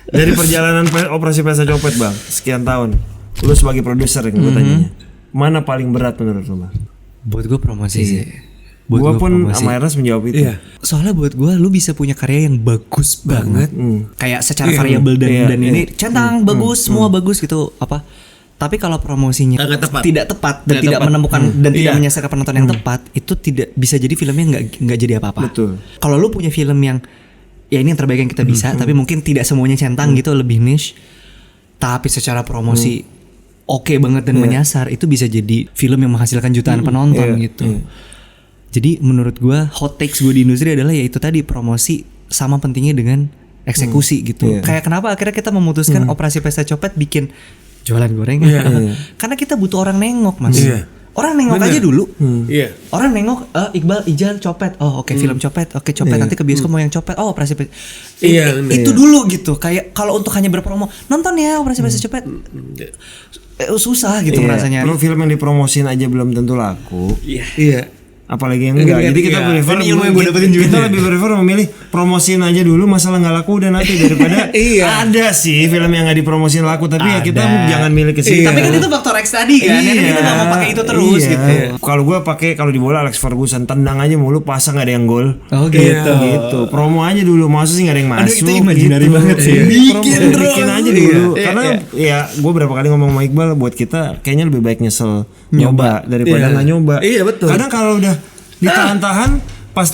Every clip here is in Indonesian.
Dari perjalanan operasi Pesta Copet bang, sekian tahun, lu sebagai produser yang gue tanyanya, mana paling berat menurut lu bang? Buat gue promosi sih. Gue pun sama Ernest menjawab itu. Iya. Soalnya buat gue lu bisa punya karya yang bagus banget. Kayak secara variabel dan ini centang bagus, semua bagus gitu apa. Tapi kalau promosinya tidak tepat dan tidak menemukan dan tidak menyelesaikan penonton yang tepat, itu tidak bisa jadi filmnya nggak jadi apa-apa. Betul. Kalau lu punya film yang ya ini yang terbaik yang kita bisa, tapi mungkin tidak semuanya centang gitu, lebih niche. Tapi secara promosi oke banget dan menyasar, itu bisa jadi film yang menghasilkan jutaan penonton gitu. Jadi menurut gue hot takes gue di industri adalah ya itu tadi, promosi sama pentingnya dengan eksekusi gitu. Kayak kenapa akhirnya kita memutuskan operasi Pesta Copet bikin jualan gorengan. Karena kita butuh orang nengok mas. Orang nengok aja dulu. Orang nengok Iqbal, Ijal, Copet. Oh oke, film Copet. Oke Copet, nanti ke bioskop mau yang Copet. Oh operasi Pesta. Itu dulu gitu. Kayak kalau untuk hanya berpromo, nonton ya operasi Pesta Copet. Susah gitu rasanya. Kalau film yang dipromosin aja belum tentu laku. Iya. Apalagi yang enggak. Jadi kita prefer ilmu yang gue dapetin juga. Kita lebih prefer memilih promosiin aja dulu, masalah nggak laku udah nanti, daripada ada sih film yang nggak dipromosin laku tapi ya kita jangan milih ke situ. Tapi kan itu faktor X tadi kan. Kita nggak mau pakai itu terus gitu. Kalau gue pakai, kalau di bola Alex Ferguson, tendang aja mulu, pasang nggak ada yang gol. Oh gitu. Promo aja dulu, maksud sih nggak ada yang masuk. Itu imajinari banget sih. Bikin aja dulu. Karena ya gue berapa kali ngomong sama Iqbal, buat kita kayaknya lebih baik nyesel nyoba daripada nggak nyoba. Iya betul. Kadang kalau udah ditahan-tahan pas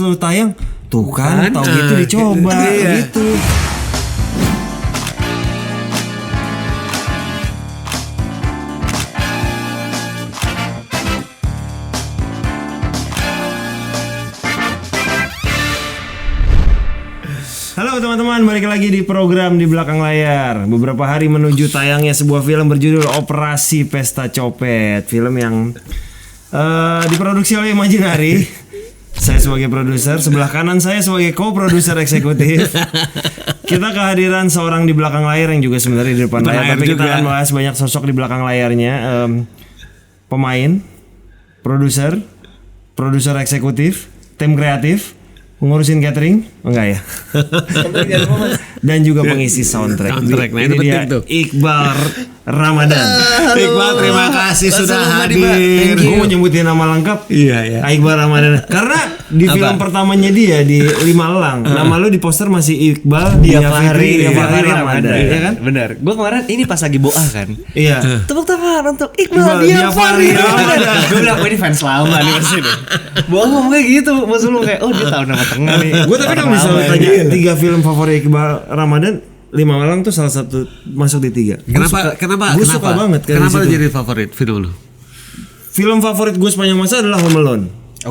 lu tayang tuh kan tau gitu dicoba gitu. Halo teman-teman, balik lagi di program Di Belakang Layar. Beberapa hari menuju tayangnya sebuah film berjudul Operasi Pesta Copet. Film yang diproduksi oleh Imaginary. Saya sebagai produser, sebelah kanan saya sebagai co-produser eksekutif. Kita kehadiran seorang di belakang layar yang juga sebenarnya di depan layar, tapi kita akan bahas banyak sosok di belakang layarnya. Pemain, produser eksekutif, tim kreatif, pengurusin catering, enggak ya? Dan juga pengisi soundtrack. Nah, ini dia Iqbal Ramadan. Iqbal, terima kasih sudah hadir. Gue mau nyebutin nama lengkap. Iya. Iqbal Ramadan. Karena di film pertamanya dia di Lima Elang, nama lu di poster masih Iqbal Diafari Ramadan. Iya kan? Benar. Gue kemarin ini pas lagi boah kan. Iya. Tepuk tangan untuk Iqbal Diafari Ramadan. Gue bilang ini fans lama nih pasti deh. Boah ngomongnya gitu, maksud lu kayak dia tahu nama tengah nih. Gue tapi kalau misalnya tanya 3 film favorit Iqbal Ramadan, Lima Malang tuh salah satu masuk di 3. Kenapa? Gue suka banget. Kenapa jadi favorit film lu? Film favorit gue sepanjang masa adalah Home Alone.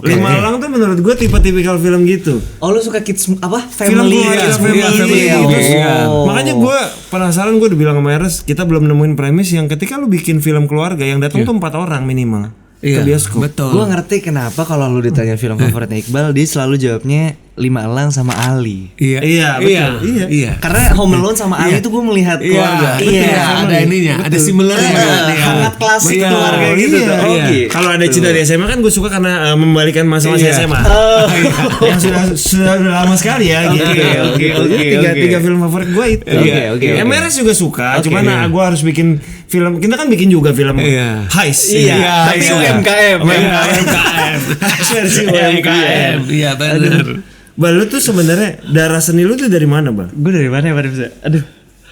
Lima Malang tuh menurut gue tipe-tipikal film gitu. Oh lu suka kids apa? Film Family. Makanya gue penasaran, gue udah bilang sama Eres, kita belum nemuin premis yang ketika lu bikin film keluarga yang datang tuh 4 orang minimal ke bioskop. Betul. Gue ngerti kenapa kalau lu ditanya film favoritnya Iqbal, dia selalu jawabnya Lima Elang sama Ali. Iya, betul. Iya. Karena Home Alone sama Ali itu gue melihat keluarga. Ada ininya, ada similar. Hangat klasik keluarga gitu. Kalau ada Cinta di SMA kan gue suka karena membalikan masa-masa SMA. Yang sudah lama sekali ya gitu. Oke. 3 film favorit gue itu. Oke. MRS juga suka, cuman gue harus bikin film. Kita kan bikin juga film heist. Tapi UMKM. Versi UMKM. Iya benar. Bang, lu tuh sebenarnya darah seni lu tuh dari mana, Bang? Gue dari mana ya pada bisa? Aduh.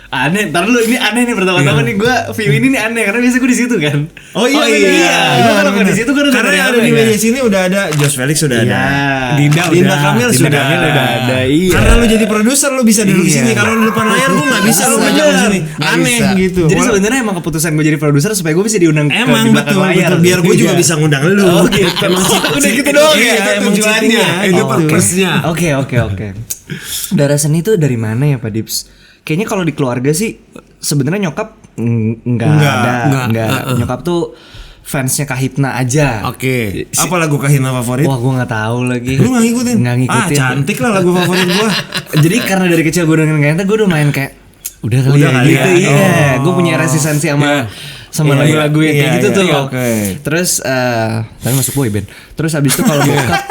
Aneh, ntar lu ini aneh nih pertama-tama nih gue view ini nih aneh karena biasa gue di situ kan. Oh iya. Gue kalau di situ gue udah karena ada di meja sini udah ada Josh Felix sudah ada. Dinda Kamil sudah ada. Iya. Karena lu jadi produser lu bisa duduk di sini. Kalau di depan layar lu enggak bisa lu ngajak di sini. Aneh gitu. Jadi sebenarnya emang keputusan gue jadi produser supaya gue bisa diundang ke di belakang layar. Biar gue juga bisa ngundang lu. Emang udah gitu doang ya. Emang tujuannya. Itu purpose-nya. Oke. Darah seni itu dari mana ya Pak Dips? Kayaknya kalau di keluarga sih sebenarnya nyokap enggak ada. Nyokap tuh fansnya Kahitna aja. Oke. Apa lagu Kahitna favorit? Wah, gue nggak tahu lagi. Lu nggak ngikutin? Nggak ngikutin. Cantik lah lagu favorit gue. Jadi karena dari kecil gue dengerin Kahitna, gue udah main kayak udah kali gitu. Iya. Gue punya resistensi sama lagu-lagu yang kayak gitu tuh. Oke. Terus tapi masuk boy band. Terus abis itu kalau bokap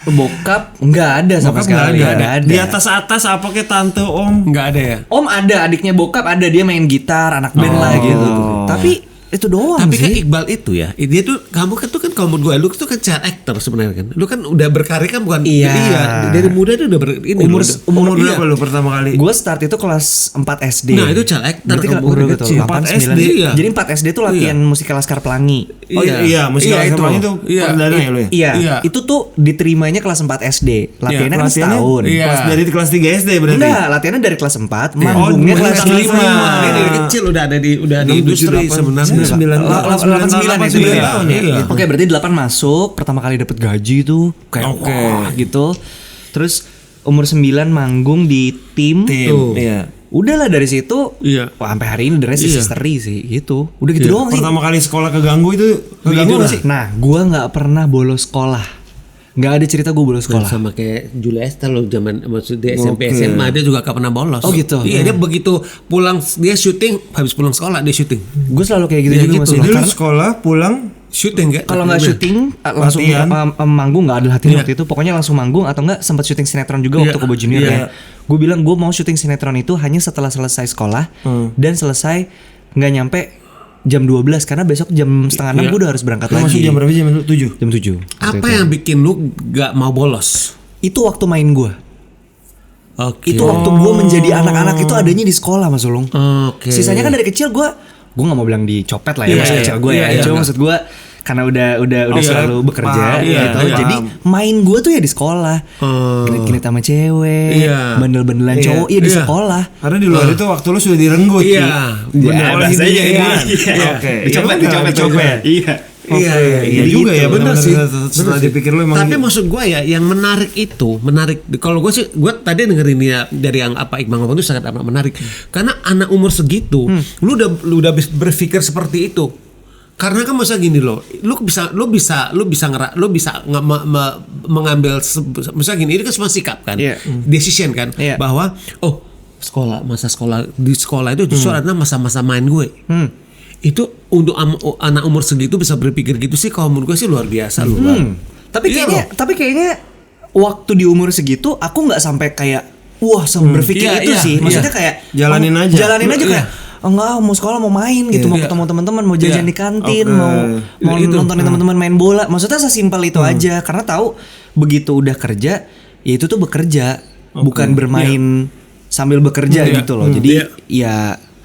Bokap nggak ada sama Bokap sekali. nggak Nggak ada. Di atas apa kayak tante om. Nggak ada ya. Om ada, adiknya bokap ada, dia main gitar, anak band lah gitu. Tapi itu doang Tapi kan sih. Iqbal itu ya, dia tuh kamu kan tuh kan kalau menurut gue, lu tuh kan child actor sebenarnya kan. Lu kan udah berkarir kan bukan? Iya. Dari muda tuh udah ini. Umur berapa lu pertama kali? Gue start itu kelas 4 SD. Nah, itu child actor Berarti kalau umur umur gitu, kecil. 8, 4 9. SD, iya. Jadi 4 SD tuh latihan musikal Laskar Pelangi. Oh iya, musikal Iya, Laskar itu. itu Iya. perdana ya lu ya? Iya, Iya. itu tuh diterimanya kelas 4 SD. Latihannya kan Latihannya setahun. Iya. Kelas dari kelas 3 SD berarti. Enggak, latihannya dari kelas 4, Oh, manggungnya mulai kelas kelas 5. lima. Dia dari kecil udah ada di industri sebenarnya. 9 tahun ya. Iya. Oke, berarti 8 masuk, pertama kali dapat gaji tuh kayak wah gitu. Terus umur 9 manggung di tim. Tuh. Iya. Udahlah dari situ. Iya. Wah, sampai hari ini the rest is Iya. history sih gitu. Udah gitu doang sih. Pertama kali sekolah keganggu itu keganggu Begitu gak sih? Nah, gua nggak pernah bolos sekolah. Nggak ada cerita gue bolos sekolah. Sama kayak Julia Esther loh, zaman maksud dia SMP Oke. SMA dia juga gak pernah bolos. Oh, gitu? Iya, dia begitu pulang dia syuting, habis pulang sekolah dia syuting. Gue selalu kayak gitu Iya, juga gitu. Mas Ul. Jadi lu Karena sekolah pulang Syuting enggak? kalau nggak syuting langsung Latihan. manggung, nggak ada latihan Iya. waktu itu. Pokoknya langsung manggung atau nggak sempat syuting sinetron juga Iya. waktu Kobo Junior Iya. ya. Gue bilang gue mau syuting sinetron itu hanya setelah selesai sekolah dan selesai nggak nyampe jam 12 karena besok jam setengah 6 Iya. gue udah harus berangkat lu lagi. masuk jam berapa? Jam 7. Jam 7. Apa yang bikin lu gak mau bolos? Itu waktu main gue. Oke. Itu waktu gue menjadi anak-anak itu adanya di sekolah Mas Ulung. Oke. Sisanya kan dari kecil gue nggak mau bilang dicopet lah ya Iya, masa iya. kecil gue Iya, ya. iya. Cuma maksud gue karena udah Iya. selalu bekerja Paham, iya, gitu. iya. Jadi main gue tuh ya di sekolah. Genit-genit sama cewek, Iya. bandel-bandelan cowok ya di Iya. sekolah. Karena di luar itu waktu lu sudah direnggut. Iya. Bener. Ya, Oleh bahasanya hiburan. hiburan. Iya. Oke. Dicopet, Ya udah, dicopet. Iya. Iya, Iya Jadi juga gitu, ya, benar sih. bener Setelah sih. dipikir lu emang Tapi gitu. maksud gue ya, yang menarik itu, kalau gue sih, gue tadi dengerin ya dari yang apa Iqbal ngomong itu sangat amat menarik. Karena anak umur segitu, lu udah berpikir seperti itu. Karena kan masa gini loh, lu bisa mengambil, misalnya gini, ini kan semua sikap kan, Iya. decision kan, Iya. bahwa masa sekolah di sekolah itu justru adalah masa-masa main gue. Itu untuk anak umur segitu bisa berpikir gitu sih, kalau menurut gue sih luar biasa loh. Bang. Tapi Iya kayaknya waktu di umur segitu aku nggak sampai kayak wah berpikir Iya, itu iya, sih. Maksudnya iya. kayak Jalanin aja. Jalanin aja Iya. kayak enggak mau sekolah mau main gitu, mau Iya. ketemu teman-teman, mau jajan Iya. di kantin, Oke. mau Itu. nontonin teman-teman main bola. Maksudnya sesimpel itu aja karena tahu begitu udah kerja ya itu tuh bekerja, bukan bermain sambil bekerja Iya. gitu loh. Jadi Iya. ya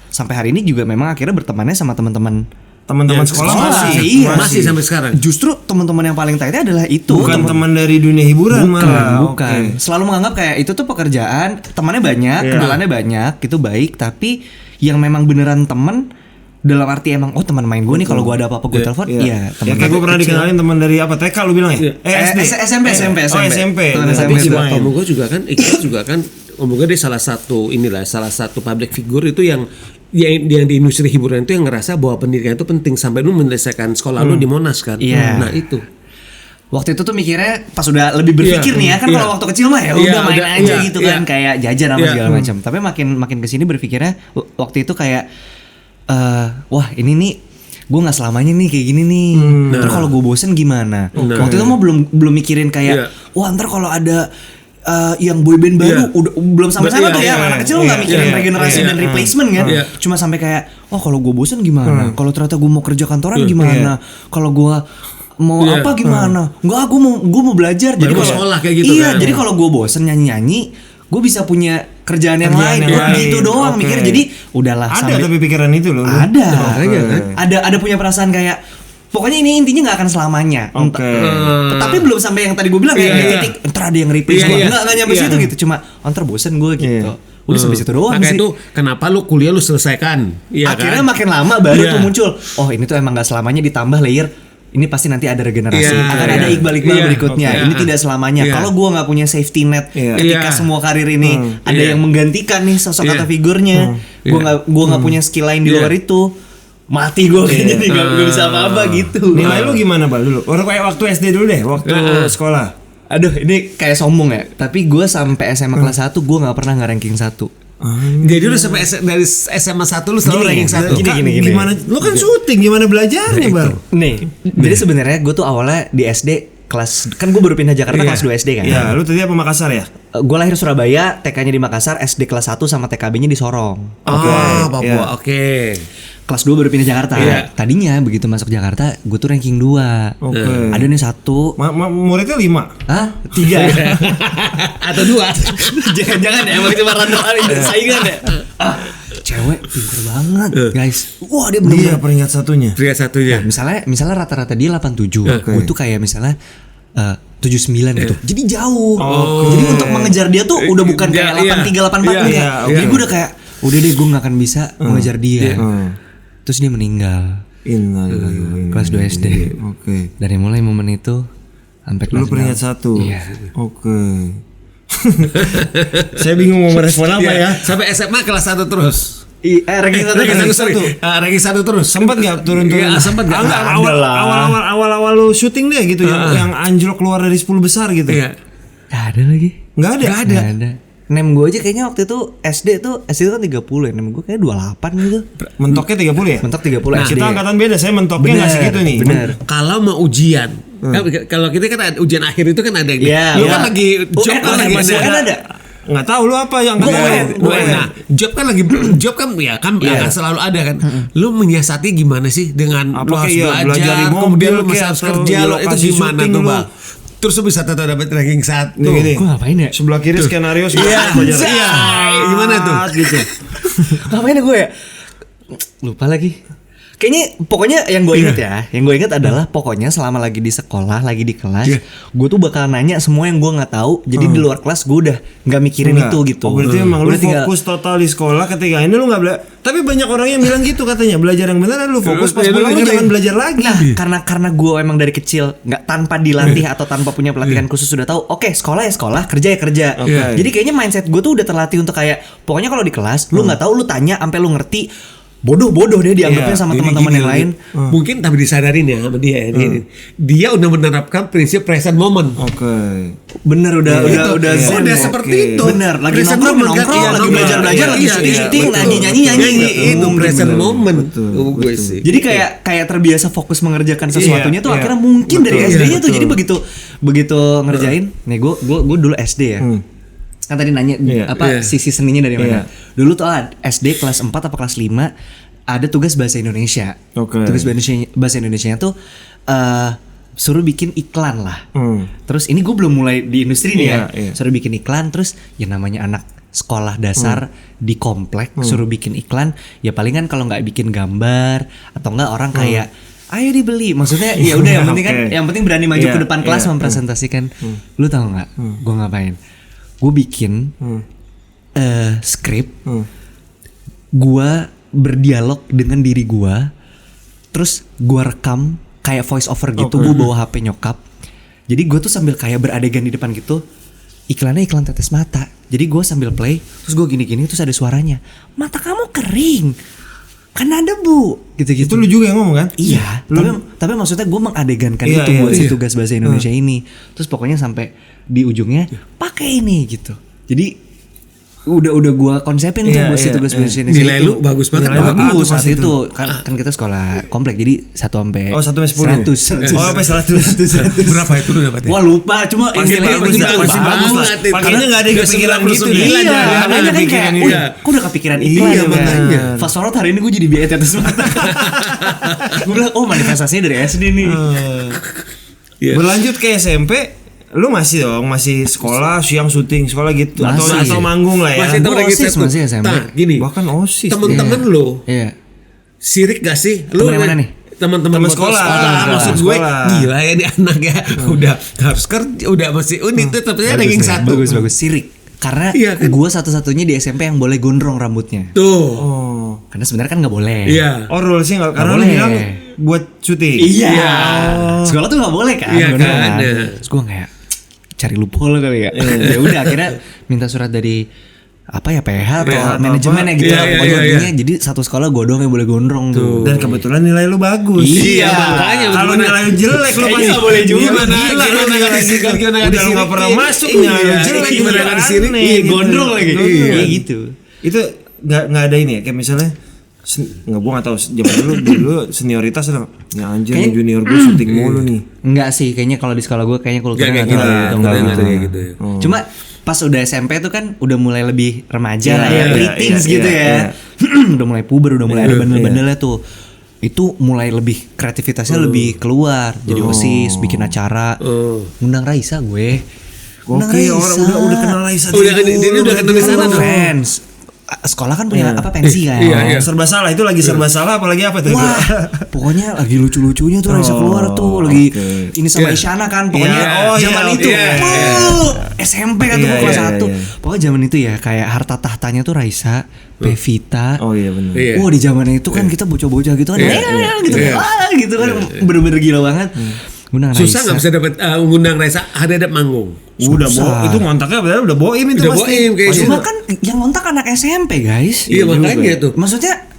sampai hari ini juga memang akhirnya bertemannya sama teman-teman Teman-teman Iya, sekolah sekolah. masih. Iya. Masih sampai sekarang. Justru teman-teman yang paling tightnya adalah itu. Bukan teman dari dunia hiburan malah. Bukan. Oke. Selalu menganggap kayak itu tuh pekerjaan, temannya banyak, Iya. kenalannya banyak, itu baik, tapi yang memang beneran teman dalam arti emang teman main gue nih kalau gue ada apa-apa gue telepon, Iya. iya Ya, teman kayak gue pernah dikenalin teman dari apa? TK lu bilang ya? SD. SMP. Oh, SMP. Teman Tapi SMP. juga om gue juga kan, Iqbal juga kan, om gue dia salah satu public figure itu yang di industri hiburan itu yang ngerasa bahwa pendidikan itu penting sampai lu menyelesaikan sekolah lu di Monas kan. Iya. Nah itu. Waktu itu tuh mikirnya pas udah lebih berpikir Iya. nih ya kan Iya. kalau waktu kecil mah ya Iya, udah main udah, aja iya, gitu iya. kan kayak jajan apa Iya. segala macam. Tapi makin kesini berpikirnya waktu itu kayak wah ini nih gue nggak selamanya nih kayak gini nih. Ntar kalau gue bosen gimana? Waktu itu mah belum mikirin kayak Iya. wah ntar kalau ada yang boyband baru Iya. udah belum sampai sana Iya, tuh ya iya, anak kecil iya, nggak mikirin iya, regenerasi iya. dan replacement kan. Iya. Cuma sampai kayak kalau gue bosen gimana? Kalau ternyata gue mau kerja kantoran gimana? Kalau gue mau Iya. apa gimana? Enggak, gue mau belajar. Jadi Baru kalau sekolah kayak gitu iya, kan. jadi kalau gue bosen nyanyi, gue bisa punya kerjaan yang Kerjaan lain. yang Gua lain. gitu doang Oke. mikir. Jadi udahlah Ada tapi pikiran itu loh. lu. ada. Makanya kan. Ada punya perasaan kayak pokoknya ini intinya nggak akan selamanya. Oke. Tapi belum sampai yang tadi gue bilang kayak Iya, di iya. titik ntar ada yang replace Iya, gua. iya. Nggak nyampe Iya. situ gitu. Cuma ntar bosen gue gitu. Iya. Udah sampai situ doang Makanya sih. itu kenapa lu kuliah lu selesaikan. Iya Akhirnya kan? makin lama baru Iya. tuh muncul. Oh ini tuh emang gak selamanya ditambah layer. Ini pasti nanti ada regenerasi. Iya, Akan iya. ada Iqbal-Iqbal Iya, berikutnya. oke. Ini tidak selamanya. Iya. Kalau gua nggak punya safety net Iya. ketika Iya. semua karir ini ada Iya. yang menggantikan nih sosok Iya. atau figurnya. Gua nggak punya skill lain di Iya. luar itu. Mati gue kayaknya nih gak bisa apa-apa gitu. Nilai lu gimana Bal dulu? Orang kayak waktu SD dulu deh, waktu sekolah. Aduh ini kayak sombong ya. Tapi gue sampai SMA kelas 1 gue nggak pernah nge-ranking 1. Jadi lu sampai dari SMA 1 lu selalu ranking 1. Gini. Gimana? Lu kan syuting, gimana belajarnya Bal? Nih, jadi sebenarnya gue tuh awalnya di SD kelas, kan gue baru pindah Jakarta kelas 2 SD kan. Iya, lu tadi apa Makassar ya? Gue lahir Surabaya, TK-nya di Makassar, SD kelas 1 sama TKB-nya di Sorong. Papua. iya. Oke. Kelas 2 baru pindah Jakarta. Iya. Tadinya begitu masuk Jakarta, gue tuh ranking 2. Oke. Ada nih 1. Muridnya 5. Hah? 3. Atau 2. Jangan-jangan ya, emang cuma random saingan ya. Cewek pinter banget, guys. Wah, dia Dia bener-bener. peringkat satunya. Pria satunya. Misalnya rata-rata dia 87. Gue tuh kayak misalnya 79 gitu. Jadi jauh. Jadi untuk mengejar dia tuh udah bukan kayak 83 84 Iya, enggak. iya, Jadi gue udah kayak udah deh gue gak akan bisa mengejar dia. Terus dia meninggal. Innalillahi. Kelas 2 SD. Oke. Dari mulai momen itu sampai kelas Lu peringkat 1. Iya. Oke. Saya bingung mau merespon apa ya. Sampai SMA kelas 1 terus. Ranking 1 Ranking 1 terus. Sempat nggak turun-turun? Iya, sempat nggak? Enggak, Ada lah. awal-awal lu syuting deh gitu yang anjlok keluar dari 10 besar gitu. Iya. Gak ada lagi. Nggak ada. Gak ada. Nem gue aja kayaknya waktu itu SD tuh kan 30 ya. Nem gue kayaknya 28 gitu. Mentoknya 30 ya? Mentok 30 Nah, SD. kita angkatan beda. Saya mentoknya nggak segitu nih. Bener. Kalau mau ujian, kalau kita kan ada ujian akhir itu kan ada yang Iya, lu iya. kan lagi job kan lagi UN ada. Nggak tahu lu apa yang Nah, job kan lagi job kan ya kan akan selalu ada kan. Lu menyiasati gimana sih dengan lu Apa harus kayak belajar di mobil kemudian lu kayak masih harus atau kerja di lu itu lokasi gimana syuting tuh, lu? Bang? Terus lu bisa tetap dapat ranking 1. Gini. Gue ngapain ya? Sebelah kiri skenario, sebelah kanan belajar. Iya. Gimana tuh? Gitu. Ngapain ya gue ya? Lupa lagi. Kayaknya pokoknya yang gue inget ya, yang gue inget adalah pokoknya selama lagi di sekolah, lagi di kelas, gue tuh bakal nanya semua yang gue nggak tahu. Jadi di luar kelas gue udah nggak mikirin Enggak. itu gitu. Oh, berarti emang lu Udah tinggal- fokus total di sekolah ketika ini lu nggak belajar. Tapi banyak orang yang bilang gitu katanya, belajar yang benar lu fokus pas Iya, lu pulang lu dengerin. jangan belajar lagi. Nah, karena gue emang dari kecil nggak tanpa dilatih atau tanpa punya pelatihan khusus sudah tahu. Oke, sekolah ya sekolah, kerja ya kerja. Oke. Jadi kayaknya mindset gue tuh udah terlatih untuk kayak pokoknya kalau di kelas lu nggak tahu lu tanya sampai lu ngerti. Bodoh deh dianggapnya sama Jadi teman-teman gini, yang lain. Mungkin tapi disadarin ya sama dia. Dia udah menerapkan prinsip present moment. Oke. Bener udah zen. Udah Oke. seperti itu. Bener, lagi Present nongkrong, moment kan? nongkrong, Iya, lagi nongkrong. belajar, lagi Iya, syuting, iya, lagi betul. nyanyi. Itu present Betul. moment. Betul, Gue betul. sih. Jadi kayak terbiasa fokus mengerjakan sesuatunya tuh iya. akhirnya mungkin dari Betul, SD-nya iya, tuh. betul. Jadi begitu ngerjain. Nih gue dulu SD ya. Kan tadi nanya Iya. sisi seninya dari mana. Iya. Dulu tuh SD kelas 4 apa kelas 5 ada tugas bahasa Indonesia. Oke. Tugas bahasa Indonesianya tuh suruh bikin iklan lah. Terus ini gue belum mulai di industri nih ya. Iya. Suruh bikin iklan terus ya namanya anak sekolah dasar di komplek suruh bikin iklan ya palingan kalau nggak bikin gambar atau enggak orang kayak ayo dibeli. Maksudnya ya udah yang penting kan Oke. yang penting berani maju Iya, ke depan kelas iya. mempresentasikan. Lu tahu nggak? Gue ngapain? Gue bikin skrip. Gue berdialog dengan diri gue, terus gue rekam kayak voice over gitu. Gue bawa HP nyokap, jadi gue tuh sambil kayak beradegan di depan gitu. Iklannya iklan tetes mata, jadi gue sambil play, terus gue gini-gini, terus ada suaranya, mata kamu kering, karena debu, gitu-gitu. Itu lu juga yang ngomong kan? Iya, tapi maksudnya gue mengadegankan Iya, itu iya, buat si iya. tugas bahasa Indonesia ini. Terus pokoknya sampai di ujungnya pakai ini gitu. Jadi udah gue konsepin tuh Iya, buat si iya, tugas iya. bahasa Indonesia Nilai itu. lu bagus banget. Nilai lu Bang. Bagus pas saat itu. itu kan kita sekolah komplek jadi 1 sampai Oh, 1 sampai 10. 100. Oh, sampai 100. Berapa itu lu dapatnya? Wah lupa cuma Pasti istilahnya bagus begitu. dah, pasti bagus lah. banget itu. Makanya nggak ada yang kepikiran gitu deh. Iya, Iya, makanya kan kepikiran kayak, itu. wih, kok udah kepikiran iklan Iya, ya, makanya. Fast forward hari ini gue jadi BIA tetes mata. Gue bilang, oh manifestasinya dari SD nih. Iya. Berlanjut ke SMP, lu masih sekolah siang syuting sekolah gitu Masih. atau manggung lah ya. Masih Gua lagi OSIS satu. masih SMP. Nah, gini. Bahkan OSIS. Temen-temen lo Iya. sirik gak sih? Temen yang mana nih? Teman-teman Temen foto sekolah. sekolah. Temen Maksud sekolah. gue Sekolah. gila ya ini anak ya. Udah harus kerja, udah masih unik tuh tapi ranking 1. Bagus sirik. Karena Iya kan? gue satu-satunya di SMP yang boleh gondrong rambutnya. Tuh. Oh. Karena sebenarnya kan nggak boleh. Iya. Oh, rulesnya nggak karena lu boleh. bilang buat syuting. Iya. Sekolah tuh nggak boleh kan? Iya gondrong kan? Terus gue kayak cari loophole kali ya. Ya udah akhirnya minta surat dari apa ya PH atau PH atau manajemen apa. ya gitu. Iya, iya, Pokoknya iya, intinya jadi satu sekolah gue doang yang boleh gondrong tuh. Dan kebetulan nilai lu bagus. Iya, makanya Kalau gimana? nilai lu jelek lu Kayaknya pasti nggak boleh juga. Gimana? Gila, gimana nggak disirik? Gimana nggak Udah lu nggak pernah disirikin? masuk Iya, nilai lu jelek gimana juga nggak disirik? aneh Iya, gitu. gondrong lagi. Gondrong. Iya gitu. Itu nggak ada ini ya kayak misalnya Nggak, gue nggak tahu zaman dulu senioritas lah. Ya anjir nih junior gue syuting mulu nih. Enggak sih, kayaknya kalau di sekolah gue kayaknya kulturnya Nggak nggak gitu, gitu, nggak nggak gitu. gitu. Cuma pas udah SMP tuh kan udah mulai lebih remaja lah Iya, ya, preteens iya, gitu iya, ya. Udah mulai puber, udah mulai ada bandel-bandelnya tuh. Itu mulai lebih kreativitasnya lebih keluar. Jadi OSIS, bikin acara. Ngundang Raisa gue. Oke, orang udah kenal Raisa. Udah, dia udah kenal di sana Kan dong. fans. Sekolah kan punya apa pensi kan. Iya. Serba salah itu lagi serba salah apalagi apa tuh? Wah, pokoknya lagi lucu-lucunya tuh Raisa keluar tuh lagi oke. ini sama Isyana kan pokoknya Iya, zaman iya, itu iya, SMP kan tuh Iya, kelas iya, 1. iya. Pokoknya zaman itu ya kayak harta tahtanya tuh Raisa, Pevita. Oh iya benar. Iya. Wah di zaman itu kan kita bocah-bocah gitu kan, gitu, Iya. gitu kan, bener-bener gila banget. Ngundang Susah Raisa. nggak bisa dapat ngundang Raisa ada manggung. Udah itu ngontaknya padahal udah boim itu Udah pasti. boim kayaknya. Cuma kan yang ngontak anak SMP guys. Iya makanya tuh. Maksudnya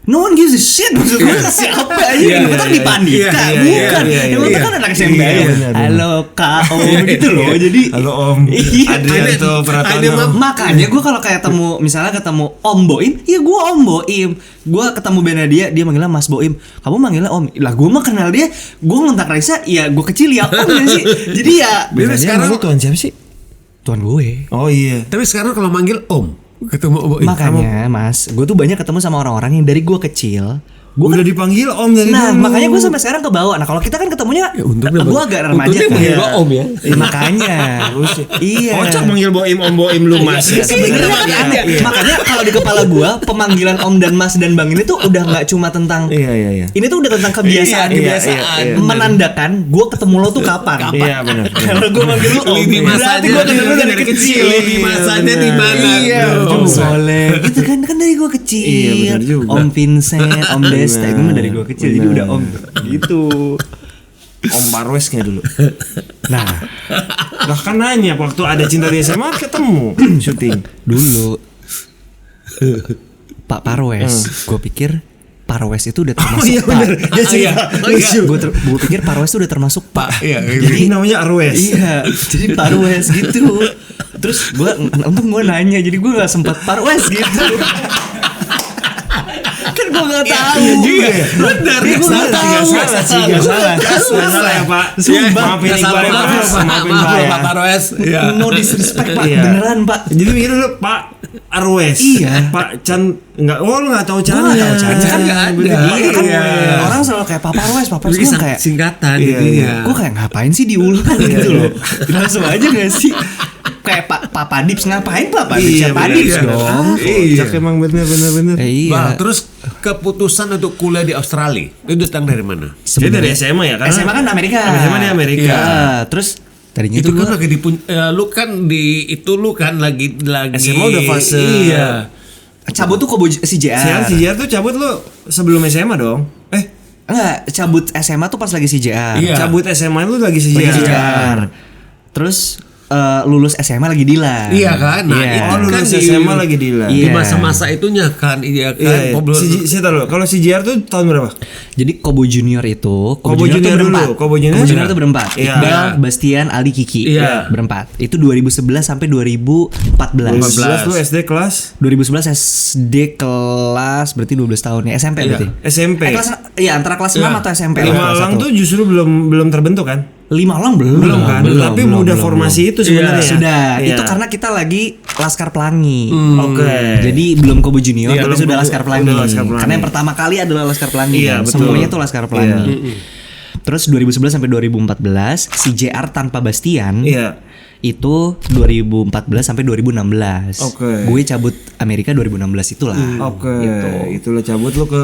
no one gives a shit maksud gue siapa aja yang ngontak di Pandita bukan yang ngontak kan anak SMP Iya, aja. benar. Halo Kak Om gitu loh jadi Halo Om. Iya. Adrianto Pratono. Makanya gue kalau kayak misalnya ketemu Om Boim, ya gue Om Boim. Gue ketemu Benadia, dia manggilnya Mas Boim. Kamu manggilnya Om. Lah gue mah kenal dia, gue ngontak Raisa, ya gue kecil ya Om ya sih. Jadi ya Bener sekarang lu tuan siapa sih? tuan gue. Oh iya. Tapi sekarang kalau manggil Om ketemu Om. Makanya Mas, gue tuh banyak ketemu sama orang-orang yang dari gue kecil. Gue Udah dipanggil Om dari Nah dulu. makanya gue sampai sekarang kebawa. Nah kalau kita kan ketemunya untungnya gue agak remaja untungnya kan. manggil gua Om ya. Makanya. Iya. Kocak manggil Boim Om Boim lu Mas. Sebenarnya kan ada. Makanya kalau di kepala gue pemanggilan Om dan Mas dan Bang ini tuh udah nggak cuma tentang. Iya. Ini tuh udah tentang kebiasaan. Iya, kebiasaan. iya. Menandakan gue ketemu lo tuh kapan. Iya benar. Kalau gue manggil lo Om. Lini Berarti masanya gue ketemu lo dari kecil. Lini masanya di mana? Iya, bro? Om Soleh. Gitu kan dari gue kecil. Iya, benar juga. Om Vincent, Om Desta itu mah dari gue kecil. Jadi Benar. udah Om gitu. Om Parwesnya dulu. Nah, Lah kan nanya waktu ada cinta di SMA ketemu syuting. dulu Pak Parwes, gue pikir Parwes itu udah termasuk iya, Pak. bener. Dia cerita. Lucu. Gue pikir Parwes itu udah termasuk Pak. Iya, Jadi namanya Arwes. Iya, jadi Parwes gitu. Terus untung gue nanya, jadi gue nggak sempat Parwes gitu. Kan gue nggak tahu. Iya juga ya. Benar, Gue nggak tahu. Nggak salah ya Pak. Sumpah. Maafin Nggak Iqbal salah, ya Pak. maafin Maafin Pak Pak ya. Pak Parwes. Iya. No disrespect Pak, Iya. beneran Pak. Jadi mikir dulu Pak Arwes. Iya. Pak Chan enggak. Oh lu enggak tahu Gue Chan. nggak tahu Chan. Kan nggak ada. Iya kan Iya. orang selalu kayak Pak Parwes, Pak Parwes. Ini Gue kayak singkatan Iya, jadinya. gue kayak ngapain sih diulang gitu loh. Langsung aja gak sih? Kayak Papa Dips ngapain Papa Dips? Iya, Papa bener, Dips iya. dong. Kocak emang bener. Iya. Bang, terus keputusan untuk kuliah di Australia itu datang dari mana? Dia dari SMA ya kan? SMA kan Amerika. SMA di Amerika. Iya. Terus tadinya Itu tuh kan gue lagi lu kan di itu lu kan lagi SMA udah fase. Iya. cabut tuh ke CJR. Si Jar tuh cabut lu sebelum SMA dong. Enggak, cabut SMA tuh pas lagi CJR. Iya. Cabut SMA lu lagi si Lagi Jar. CJR. Terus lulus SMA lagi Dilan. Iya kan? Nah, Iya. itu Oh, kan lulus di SMA lagi Dilan. Di Iya. masa-masa itunya kan, iya kan. Iya. Ngobrol- Saya tahu loh. Kalau si Jar tuh tahun berapa? Jadi Kobo Junior itu Kobo tuh Junior berempat. dulu. Kobo Junior Tuh berempat. Iya. Iqbal, Bastian, Aldi, Kiki. Iya. Berempat. Itu 2011 sampai 2014. 2011 lu SD kelas 2011 SD kelas berarti 12 tahun ya SMP Iya. berarti. SMP. Iya antara kelas 6 atau SMP. Lima Malang tuh justru belum terbentuk kan? Lima Lang belum. Belum kan? Tapi udah formasi itu sebenarnya. Iya, ya? sudah. Iya. Itu karena kita lagi Laskar Pelangi. Oke. Jadi belum Kobo Junior Iya, tapi belum sudah Kobo- Laskar Pelangi. udah Laskar Pelangi. Karena yang pertama kali adalah Laskar Pelangi. Iya, kan? betul. Semuanya tuh Laskar Pelangi. Iya. Terus 2011 sampai 2014 CJR tanpa Bastian. Iya. Itu 2014 sampai 2016. Oke. Gue cabut Amerika 2016 itulah. Oke. Itulah cabut lu ke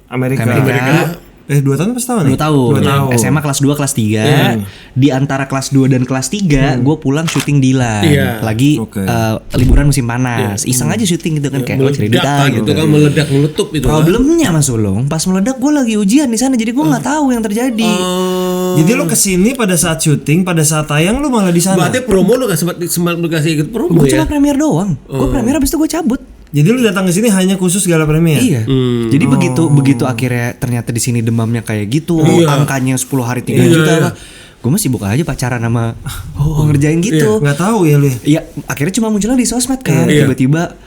Amerika. Ke Amerika. 2 tahun apa setahun? 2 tahun. 2 tahun. SMA kelas 2 kelas 3. Di antara kelas 2 dan kelas 3 gue pulang syuting Dilan. Iya. Lagi Oke. liburan musim panas. Iseng aja syuting gitu kan kayak meledak cerita kan, gitu. itu kan meledak meletup itu. Problemnya Mas Ulung, pas meledak gue lagi ujian di sana jadi gue nggak tahu yang terjadi. Jadi lu kesini pada saat syuting, pada saat tayang lu malah di sana. Berarti promo lu gak sempat dikasih ikut promo Gue ya? cuma premier doang. Gue premier habis itu gue cabut. Jadi lu datang ke sini hanya khusus gala premier. Iya. Jadi begitu akhirnya ternyata di sini demamnya kayak gitu, angkanya 10 hari 3 juta. Gue masih buka aja pacaran sama ngerjain gitu. Nggak tahu ya lu ya. Iya, akhirnya cuma munculnya di sosmed kan. Tiba-tiba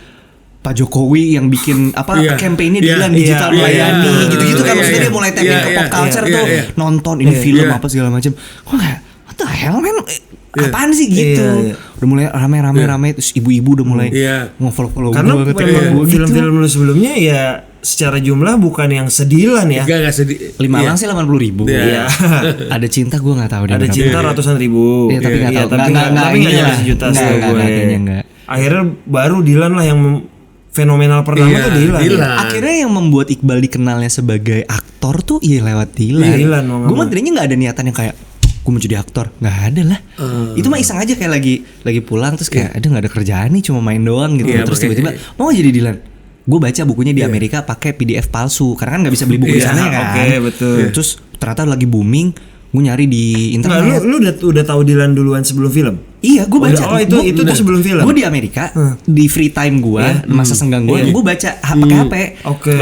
Pak Jokowi yang bikin apa Iya. campaign-nya Iya, Dilan iya, digital iya, melayani iya, gitu-gitu kan iya, maksudnya iya, dia mulai tapping iya, ke iya, pop culture iya, tuh iya. nonton ini film iya. apa segala macam. Gue kayak what the hell man, apaan sih gitu. Iya, iya. Udah mulai rame terus ibu-ibu udah mulai Iya. nge-follow Karena gue memang gitu. film-film lu sebelumnya ya secara jumlah bukan yang sedilan ya. Enggak sedih. Lima lang sih 80.000. Iya. Ada cinta gue nggak tahu deh. Ada berapa. cinta ratusan ribu. Iya, tapi nggak tahu. tapi Nggak tapi nggak inilah. nyampe sejuta Nggak, setahu nggak, gue. kayaknya nggak. Akhirnya baru Dilan lah yang fenomenal pertama Iya, tuh Dilan. Dilan. Akhirnya yang membuat Iqbal dikenalnya sebagai aktor tuh iya lewat Dilan. Iya, Dilan, mau nggak Gue mah mau. tadinya nggak ada niatan yang kayak gue mau jadi aktor, nggak ada lah. Itu mah iseng aja kayak lagi pulang terus kayak ada nggak ada kerjaan nih cuma main doang gitu. Iya, Terus makanya. tiba-tiba mau nggak jadi Dilan. Gue baca bukunya di Amerika pakai PDF palsu karena kan nggak bisa beli buku di Iya, sana kan. oke, betul. Terus ternyata lagi booming, gue nyari di Nggak, internet. lu udah tahu Dilan duluan sebelum film? Iya, gue baca. Udah, itu tuh sebelum film. Gue di Amerika, di free time gue, masa senggang gue, gue baca pakai HP. Oke.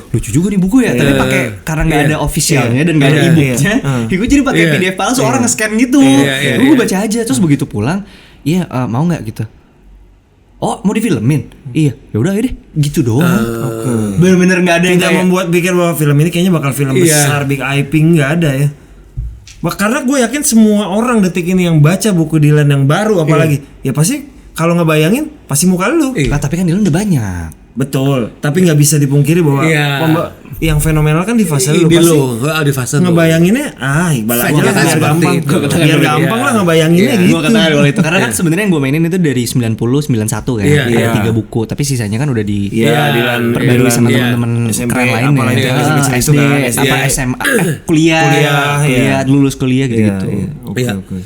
Lucu juga nih buku ya, tapi pakai karena nggak ada officialnya dan nggak ada Iya, e-booknya, iya. gue jadi pakai Iya. PDF palsu orang nge-scan gitu. Iya, Gue baca aja, terus begitu pulang, iya mau nggak gitu? Oh mau difilmin? Iya, ya udah deh, gitu doang. Bener-bener nggak ada yang Tidak kayak membuat pikir bahwa film ini kayaknya bakal film Iya. besar, big IP, nggak ada ya. Karena gue yakin semua orang detik ini yang baca buku Dilan yang baru apalagi ya pasti kalau ngebayangin pasti muka lu. Lah, tapi kan Dilan udah banyak. Betul, tapi nggak bisa dipungkiri bahwa Iya. yang fenomenal kan di fase lu Di pasti. lu, di fase lu. ngebayanginnya Iqbal aja Semua lah kan biar seperti gampang. itu. Biar gampang lah ngebayanginnya Iya, gitu. Gue ketahui kalau itu karena kan sebenarnya yang gue mainin itu dari 90 91 kan. Iya, Ada iya. 3 buku, tapi sisanya kan udah di Iya, Dilan perbarui sama iya. teman-teman SMP, keren lain apalagi ya. yang kecil-kecil itu SD, kan, apa iya. SMA, kuliah, Iya. lulus kuliah gitu-gitu. Iya, oke, Iya. oke.